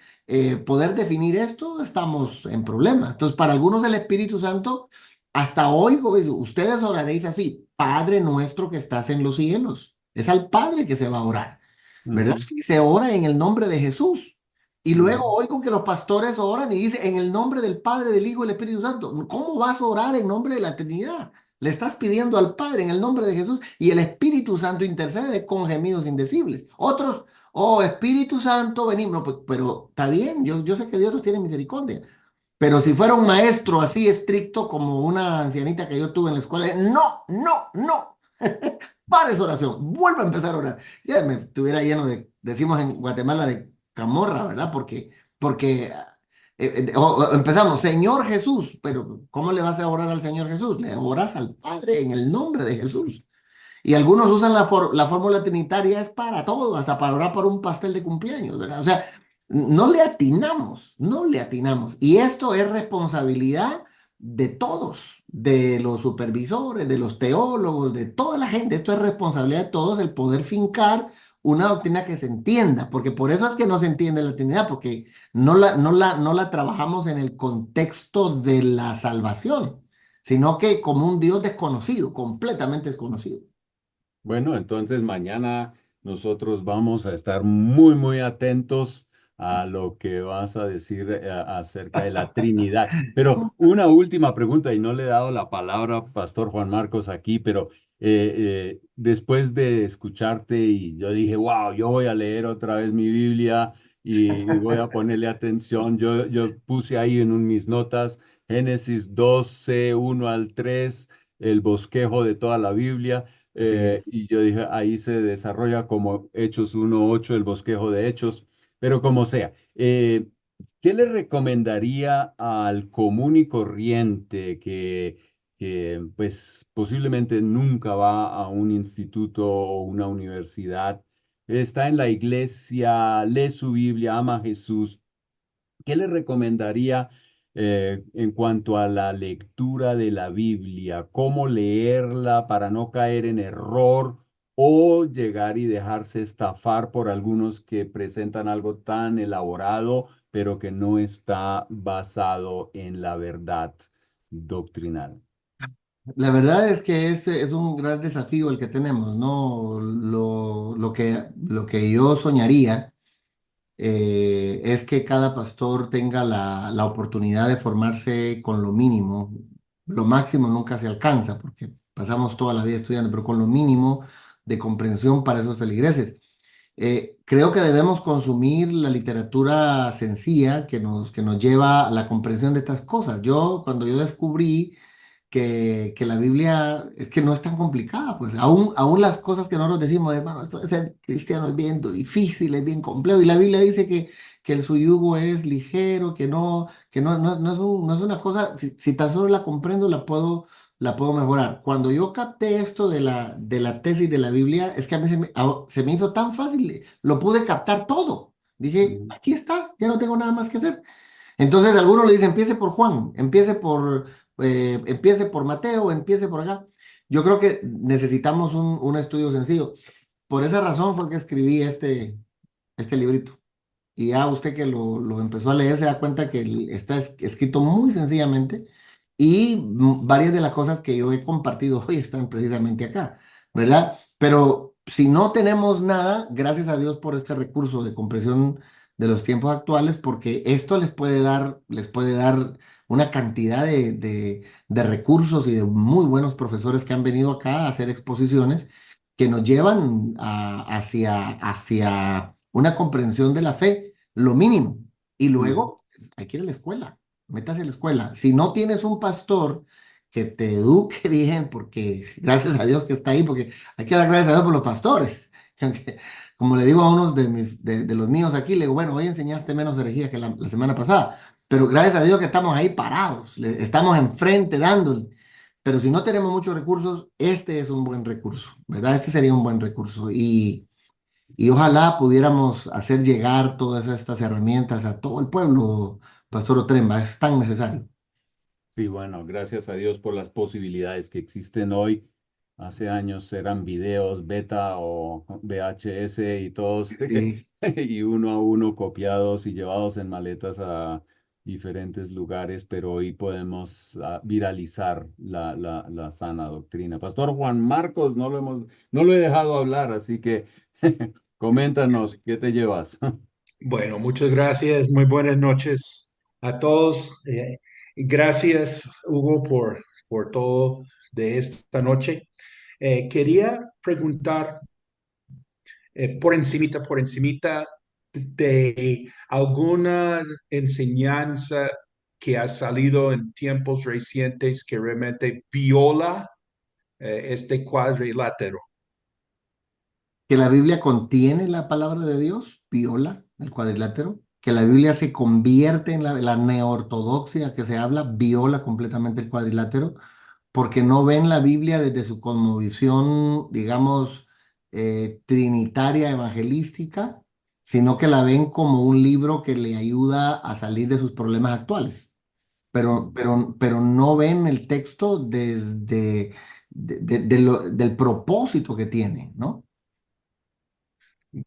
poder definir esto, estamos en problemas. Entonces, para algunos el Espíritu Santo, hasta hoy, ustedes oraréis así, Padre nuestro que estás en los cielos. Es al Padre que se va a orar. ¿Verdad? Ujú, Y se ora en el nombre de Jesús. Y luego ujú. oigo que los pastores oran y dice en el nombre del Padre, del Hijo y del Espíritu Santo. ¿Cómo vas a orar en nombre de la Trinidad? Le estás pidiendo al Padre en el nombre de Jesús y el Espíritu Santo intercede con gemidos indecibles. Otros, oh Espíritu Santo, venimos. No, pero está bien, yo sé que Dios nos tiene misericordia. Pero si fuera un maestro así estricto como una ancianita que yo tuve en la escuela, no, no, no. Para esa oración, vuelvo a empezar a orar. Ya me estuviera lleno decimos en Guatemala, de camorra, ¿verdad? Porque empezamos, Señor Jesús, pero ¿cómo le vas a orar al Señor Jesús? Le oras al Padre en el nombre de Jesús. Y algunos usan la fórmula trinitaria, es para todo, hasta para orar por un pastel de cumpleaños, ¿verdad? O sea, no le atinamos, no le atinamos. Y esto es responsabilidad de todos, de los supervisores, de los teólogos, de toda la gente. Esto es responsabilidad de todos el poder fincar una doctrina que se entienda, porque por eso es que no se entiende la Trinidad, porque no la trabajamos en el contexto de la salvación, sino que como un Dios desconocido, completamente desconocido. Bueno, entonces mañana nosotros vamos a estar muy, muy atentos a lo que vas a decir acerca de la Trinidad. Pero una última pregunta, y no le he dado la palabra, Pastor Juan Marcos, aquí, pero después de escucharte y yo dije, wow, yo voy a leer otra vez mi Biblia y voy a ponerle atención. Yo puse ahí en mis notas Génesis 12, 1 al 3, el bosquejo de toda la Biblia. Así es. Y yo dije, ahí se desarrolla como Hechos 1:8, el bosquejo de Hechos, pero como sea. ¿Qué le recomendaría al común y corriente que pues posiblemente nunca va a un instituto o una universidad? Está en la iglesia, lee su Biblia, ama a Jesús. ¿Qué le recomendaría en cuanto a la lectura de la Biblia? ¿Cómo leerla para no caer en error o llegar y dejarse estafar por algunos que presentan algo tan elaborado, pero que no está basado en la verdad doctrinal? La verdad es que ese es un gran desafío el que tenemos, ¿no? Lo que yo soñaría es que cada pastor tenga la oportunidad de formarse con lo mínimo. Lo máximo nunca se alcanza porque pasamos toda la vida estudiando, pero con lo mínimo de comprensión para esos feligreses. Creo que debemos consumir la literatura sencilla que nos lleva a la comprensión de estas cosas. Cuando yo descubrí que la Biblia es que no es tan complicada, pues aún las cosas que nosotros decimos, hermano, esto de ser cristiano es bien difícil, es bien complejo, y la Biblia dice que el su yugo es ligero, no es una cosa, si tan solo la comprendo, la puedo mejorar. Cuando yo capté esto de la tesis de la Biblia, es que a mí se me hizo tan fácil, lo pude captar todo. Dije, Mm, aquí está, ya no tengo nada más que hacer. Entonces algunos le dicen, empiece por Juan, empiece por Mateo, empiece por acá. Yo creo que necesitamos un estudio sencillo. Por esa razón fue que escribí este librito. Y ya usted que lo empezó a leer se da cuenta que está escrito muy sencillamente y varias de las cosas que yo he compartido hoy están precisamente acá, ¿verdad? Pero si no tenemos nada, gracias a Dios por este recurso de comprensión de los tiempos actuales, porque esto les puede dar una cantidad de recursos y de muy buenos profesores que han venido acá a hacer exposiciones que nos llevan hacia una comprensión de la fe lo mínimo. Y mm. luego pues, hay que ir a la escuela, métase a la escuela. Si no tienes un pastor que te eduque bien, porque gracias a Dios que está ahí, porque hay que dar gracias a Dios por los pastores. Como le digo a unos de los míos aquí, le digo, bueno, hoy enseñaste menos herejía que la semana pasada, pero gracias a Dios que estamos ahí parados, estamos enfrente dándole. Pero si no tenemos muchos recursos, este es un buen recurso, ¿verdad? Este sería un buen recurso. Y ojalá pudiéramos hacer llegar todas estas herramientas a todo el pueblo, Pastor Otremba, es tan necesario. Sí, bueno, gracias a Dios por las posibilidades que existen hoy. Hace años eran videos beta o VHS y todos, Sí, y uno a uno copiados y llevados en maletas a diferentes lugares, pero hoy podemos viralizar la sana doctrina. Pastor Juan Marcos, no lo he dejado hablar, así que coméntanos, ¿qué te llevas? Bueno, muchas gracias. Muy buenas noches a todos. Gracias, Hugo, por todo de esta noche. Quería preguntar por encimita, de alguna enseñanza que ha salido en tiempos recientes que realmente viola este cuadrilátero. que la Biblia contiene la palabra de Dios, viola el cuadrilátero, que la Biblia se convierte en la neortodoxia que se habla, viola completamente el cuadrilátero, porque no ven la Biblia desde su cosmovisión, digamos, trinitaria evangelística, sino que la ven como un libro que le ayuda a salir de sus problemas actuales. Pero no ven el texto desde del propósito que tiene, ¿no?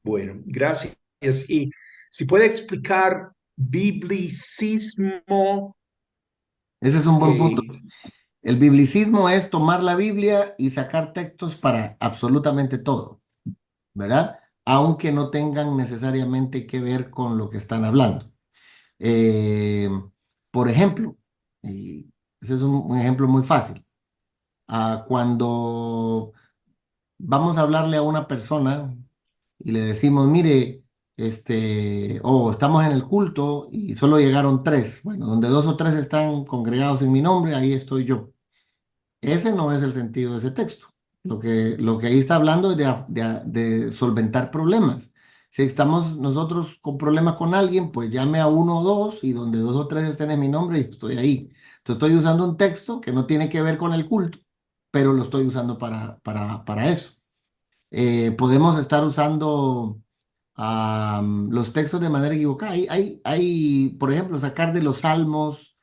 Bueno, gracias. Y si puede explicar biblicismo, Ese es un buen punto. eh, El biblicismo es tomar la Biblia y sacar textos para absolutamente todo, ¿verdad? Aunque no tengan necesariamente que ver con lo que están hablando. Eh, por ejemplo, y ese es un ejemplo muy fácil. Cuando vamos a hablarle a una persona y le decimos, mire, estamos en el culto y solo llegaron tres. Bueno, donde dos o tres están congregados en mi nombre, ahí estoy yo. Ese no es el sentido de ese texto. Lo que ahí está hablando es de solventar problemas. Si estamos nosotros con problemas con alguien, pues llame a uno o dos y donde dos o tres estén en mi nombre, y estoy ahí. Entonces estoy usando un texto que no tiene que ver con el culto, pero lo estoy usando para eso. Podemos estar usando los textos de manera equivocada. Por ejemplo, sacar de los salmos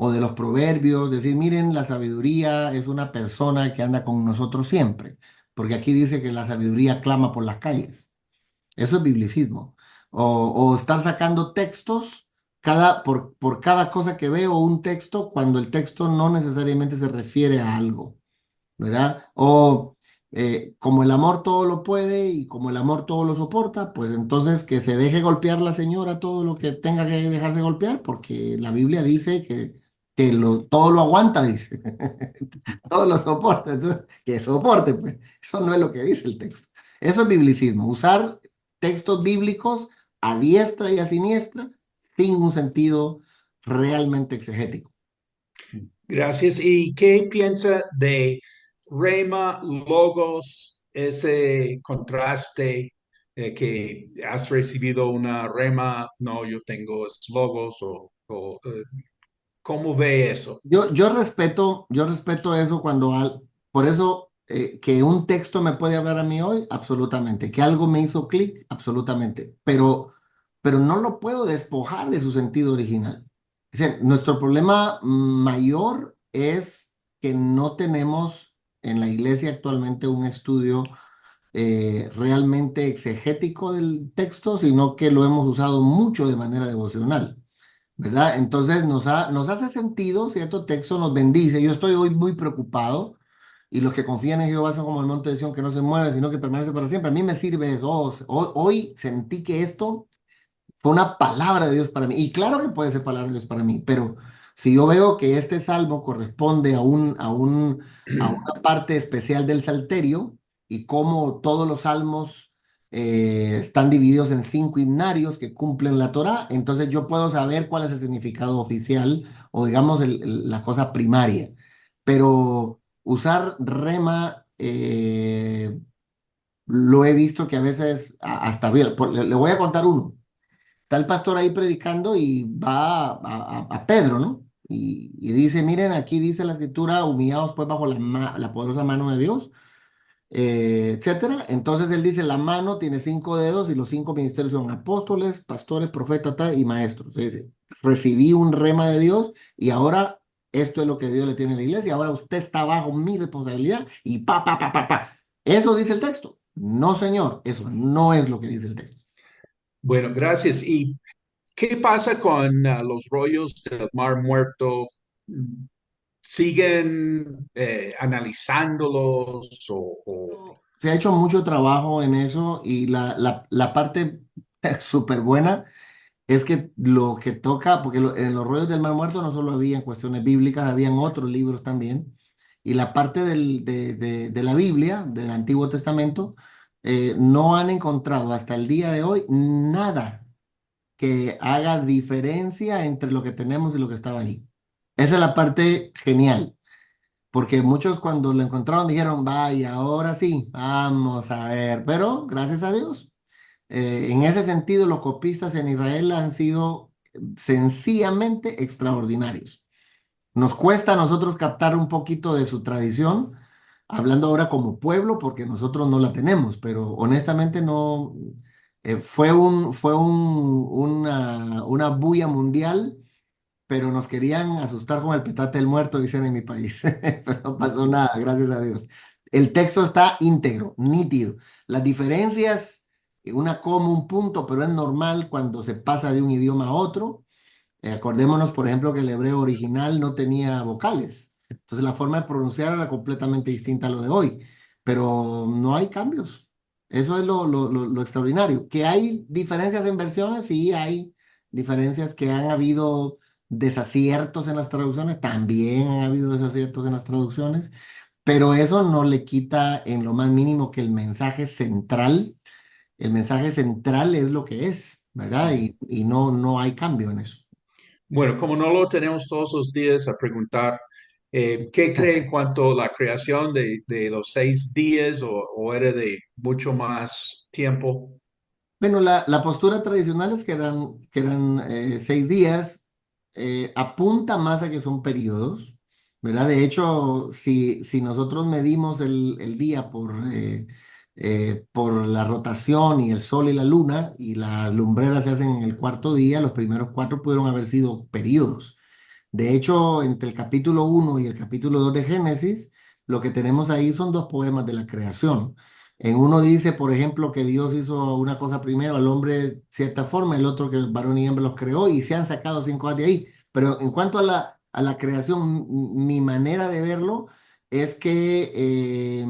o de los proverbios, decir, miren, la sabiduría es una persona que anda con nosotros siempre, porque aquí dice que la sabiduría clama por las calles. Eso es biblicismo. O estar sacando textos por cada cosa que veo un texto cuando el texto no necesariamente se refiere a algo. ¿Verdad? O como el amor todo lo puede y como el amor todo lo soporta, pues entonces que se deje golpear la señora todo lo que tenga que dejarse golpear, porque la Biblia dice que todo lo aguanta, dice, todo lo soporta, entonces que soporte, pues eso no es lo que dice el texto. Eso es biblicismo, usar textos bíblicos a diestra y a siniestra sin un sentido realmente exegético. Gracias. ¿Y qué piensa de Rema, Logos, ese contraste que has recibido una Rema? No, yo tengo es Logos ¿cómo ve eso? Yo respeto eso por eso que un texto me puede hablar a mí hoy, absolutamente, que algo me hizo clic, absolutamente, pero no lo puedo despojar de su sentido original. Es decir, nuestro problema mayor es que no tenemos en la iglesia actualmente un estudio realmente exegético del texto, sino que lo hemos usado mucho de manera devocional. ¿Verdad? Entonces nos hace sentido, cierto texto nos bendice. Yo estoy hoy muy preocupado y los que confían en Jehová son como el monte de Sión que no se mueve, sino que permanece para siempre. A mí me sirve eso. Hoy sentí que esto fue una palabra de Dios para mí. Y claro que puede ser palabra de Dios para mí, pero si yo veo que este salmo corresponde a una parte especial del Salterio y cómo todos los salmos están divididos en 5 himnarios que cumplen la Torá, entonces yo puedo saber cuál es el significado oficial o digamos la cosa primaria. Pero usar rema, lo he visto que a veces hasta bien. Le voy a contar uno. Está el pastor ahí predicando y va a Pedro, ¿no? Y dice, miren, aquí dice la escritura, humillados pues bajo la poderosa mano de Dios, etcétera. Entonces él dice, la mano tiene 5 dedos y los 5 ministerios son apóstoles, pastores, profetas y maestros. Es decir, recibí un rema de Dios y ahora esto es lo que Dios le tiene a la iglesia. Ahora usted está bajo mi responsabilidad y pa. Eso dice el texto. No, señor, eso no es lo que dice el texto. Bueno, gracias. ¿Y qué pasa con los rollos del Mar Muerto? ¿Siguen analizándolos Se ha hecho mucho trabajo en eso y la parte súper buena es que lo que toca, porque en los rollos del Mar Muerto no solo habían cuestiones bíblicas, habían otros libros también. Y la parte de la Biblia, del Antiguo Testamento, no han encontrado hasta el día de hoy nada que haga diferencia entre lo que tenemos y lo que estaba ahí. Esa es la parte genial. Porque muchos cuando lo encontraron dijeron, vaya, ahora sí, vamos a ver. Pero gracias a Dios, en ese sentido los copistas en Israel han sido sencillamente extraordinarios. Nos cuesta a nosotros captar un poquito de su tradición, hablando ahora como pueblo, porque nosotros no la tenemos, pero honestamente no, una bulla mundial, pero nos querían asustar con el petate del muerto, dicen en mi país. Pero no pasó nada, gracias a Dios. El texto está íntegro, nítido. Las diferencias, una coma, un punto, pero es normal cuando se pasa de un idioma a otro. Acordémonos, por ejemplo, que el hebreo original no tenía vocales. Entonces la forma de pronunciar era completamente distinta a lo de hoy. Pero no hay cambios. Eso es lo extraordinario. Que hay diferencias en versiones, sí hay diferencias que han habido desaciertos en las traducciones, también han habido desaciertos en las traducciones, pero eso no le quita en lo más mínimo que el mensaje central es lo que es, ¿verdad? Y no hay cambio en eso. bueno, como no lo tenemos todos los días a preguntar, ¿qué cree en cuanto a la creación de los 6 días o era de mucho más tiempo? Bueno, la postura tradicional es que eran 6 días, apunta más a que son periodos, ¿verdad? De hecho, si nosotros medimos el día por la rotación y el sol y la luna, y las lumbreras se hacen en el cuarto día, los primeros 4 pudieron haber sido periodos. De hecho, entre el capítulo 1 y el capítulo 2 de Génesis, lo que tenemos ahí son 2 poemas de la creación. En uno dice, por ejemplo, que Dios hizo una cosa primero al hombre de cierta forma, el otro que el varón y hembra los creó y se han sacado 5 de ahí. Pero en cuanto a la creación, mi manera de verlo es que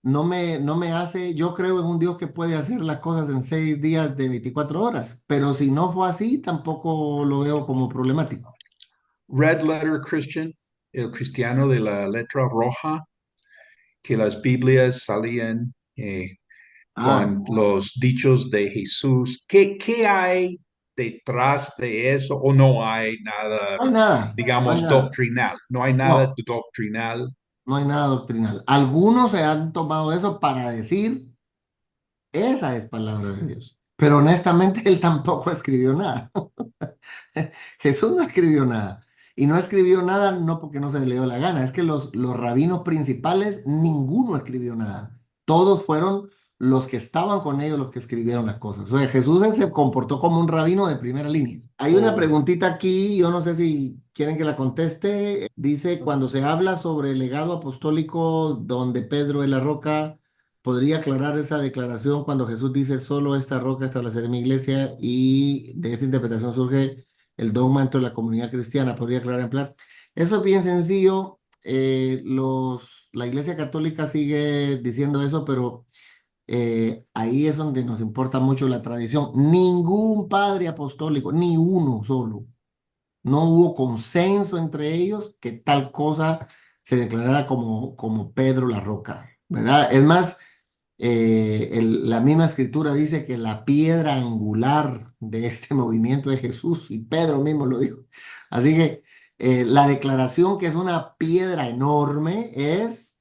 no me hace, yo creo en un Dios que puede hacer las cosas en 6 días de 24 horas, pero si no fue así, tampoco lo veo como problemático. Red Letter Christian, el cristiano de la letra roja, que las Biblias salían Ah, con los dichos de Jesús. ¿Qué hay? detrás de eso o no hay nada, No hay nada, no hay digamos, nada. doctrinal? No hay nada No, doctrinal. no hay nada doctrinal. Algunos se han tomado eso para decir, esa es palabra de Dios. Pero honestamente él tampoco escribió nada. Jesús no escribió nada. Y no escribió nada no porque no se le dio la gana, es que los rabinos principales, ninguno escribió nada. Todos fueron los que estaban con ellos los que escribieron las cosas. O sea, Jesús se comportó como un rabino de primera línea. Hay una O, preguntita aquí, yo no sé si quieren que la conteste. Dice, cuando se habla sobre el legado apostólico donde Pedro es la roca, ¿podría aclarar esa declaración cuando Jesús dice, solo esta roca estableceré mi iglesia? Y de esta interpretación surge el dogma dentro de la comunidad cristiana. ¿Podría aclarar en plan? Eso es bien sencillo. La Iglesia Católica sigue diciendo eso, pero ahí es donde nos importa mucho la tradición. Ningún padre apostólico, ni uno solo, no hubo consenso entre ellos que tal cosa se declarara como Pedro la Roca, ¿verdad? Es más, la misma escritura dice que la piedra angular de este movimiento es Jesús, y Pedro mismo lo dijo. Así que la declaración, que es una piedra enorme, es: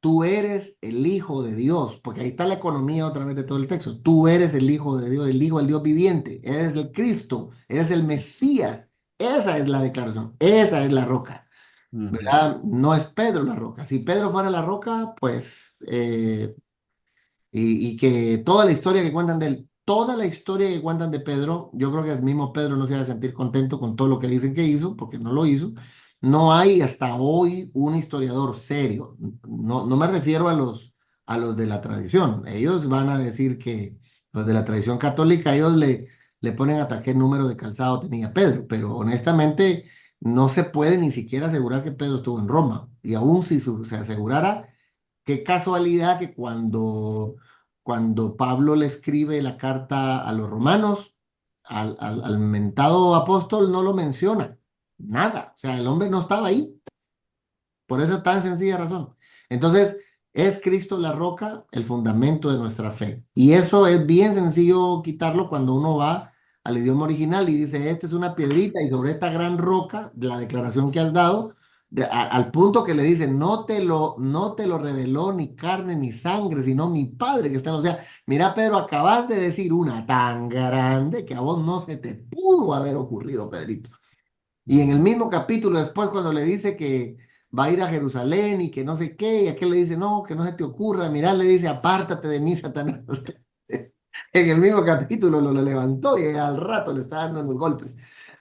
tú eres el Hijo de Dios, porque ahí está la economía otra vez de todo el texto. Tú eres el Hijo de Dios, el Hijo del Dios viviente, eres el Cristo, eres el Mesías. Esa es la declaración, esa es la roca, Ujú. ¿verdad? No es Pedro la roca. Si Pedro fuera la roca, pues y que toda la historia que cuentan de él, toda la historia que cuentan de Pedro, yo creo que el mismo Pedro no se va a sentir contento con todo lo que dicen que hizo, porque no lo hizo. No hay hasta hoy un historiador serio. No, no me refiero a los de la tradición. Ellos van a decir que los de la tradición católica, ellos le ponen hasta qué número de calzado tenía Pedro, pero honestamente no se puede ni siquiera asegurar que Pedro estuvo en Roma. Y aún si se asegurara, qué casualidad que cuando Pablo le escribe la carta a los romanos, al mentado apóstol no lo menciona, nada. O sea, el hombre no estaba ahí, por esa tan sencilla razón. Entonces, es Cristo la roca, el fundamento de nuestra fe. Y eso es bien sencillo quitarlo cuando uno va al idioma original y dice, esta es una piedrita y sobre esta gran roca, la declaración que has dado, al punto que le dice, no te lo reveló ni carne ni sangre, sino mi Padre que está en los cielos. O sea, mira, Pedro, acabas de decir una tan grande que a vos no se te pudo haber ocurrido, Pedrito. Y en el mismo capítulo después, cuando le dice que va a ir a Jerusalén y que no sé qué, y aquel le dice, no, que no se te ocurra, mira, le dice, apártate de mí, Satanás. En el mismo capítulo lo levantó y al rato le está dando los golpes.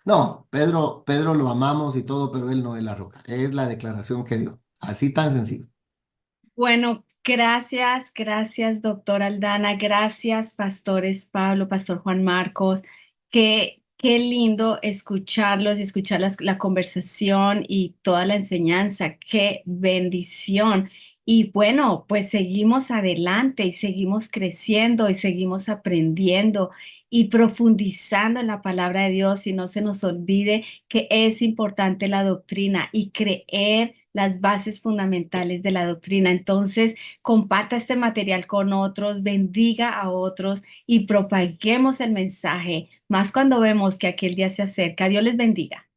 No, Pedro lo amamos y todo, pero él no es la roca, es la declaración que dio. Así tan sencillo. Bueno, gracias, gracias, doctor Aldana, gracias, pastores Pablo, pastor Juan Marcos. Qué lindo escucharlos y escuchar la conversación y toda la enseñanza. Qué bendición. Y bueno, pues seguimos adelante y seguimos creciendo y seguimos aprendiendo y profundizando en la palabra de Dios, y no se nos olvide que es importante la doctrina y creer las bases fundamentales de la doctrina. Entonces, comparta este material con otros, bendiga a otros y propaguemos el mensaje, más cuando vemos que aquel día se acerca. Dios les bendiga.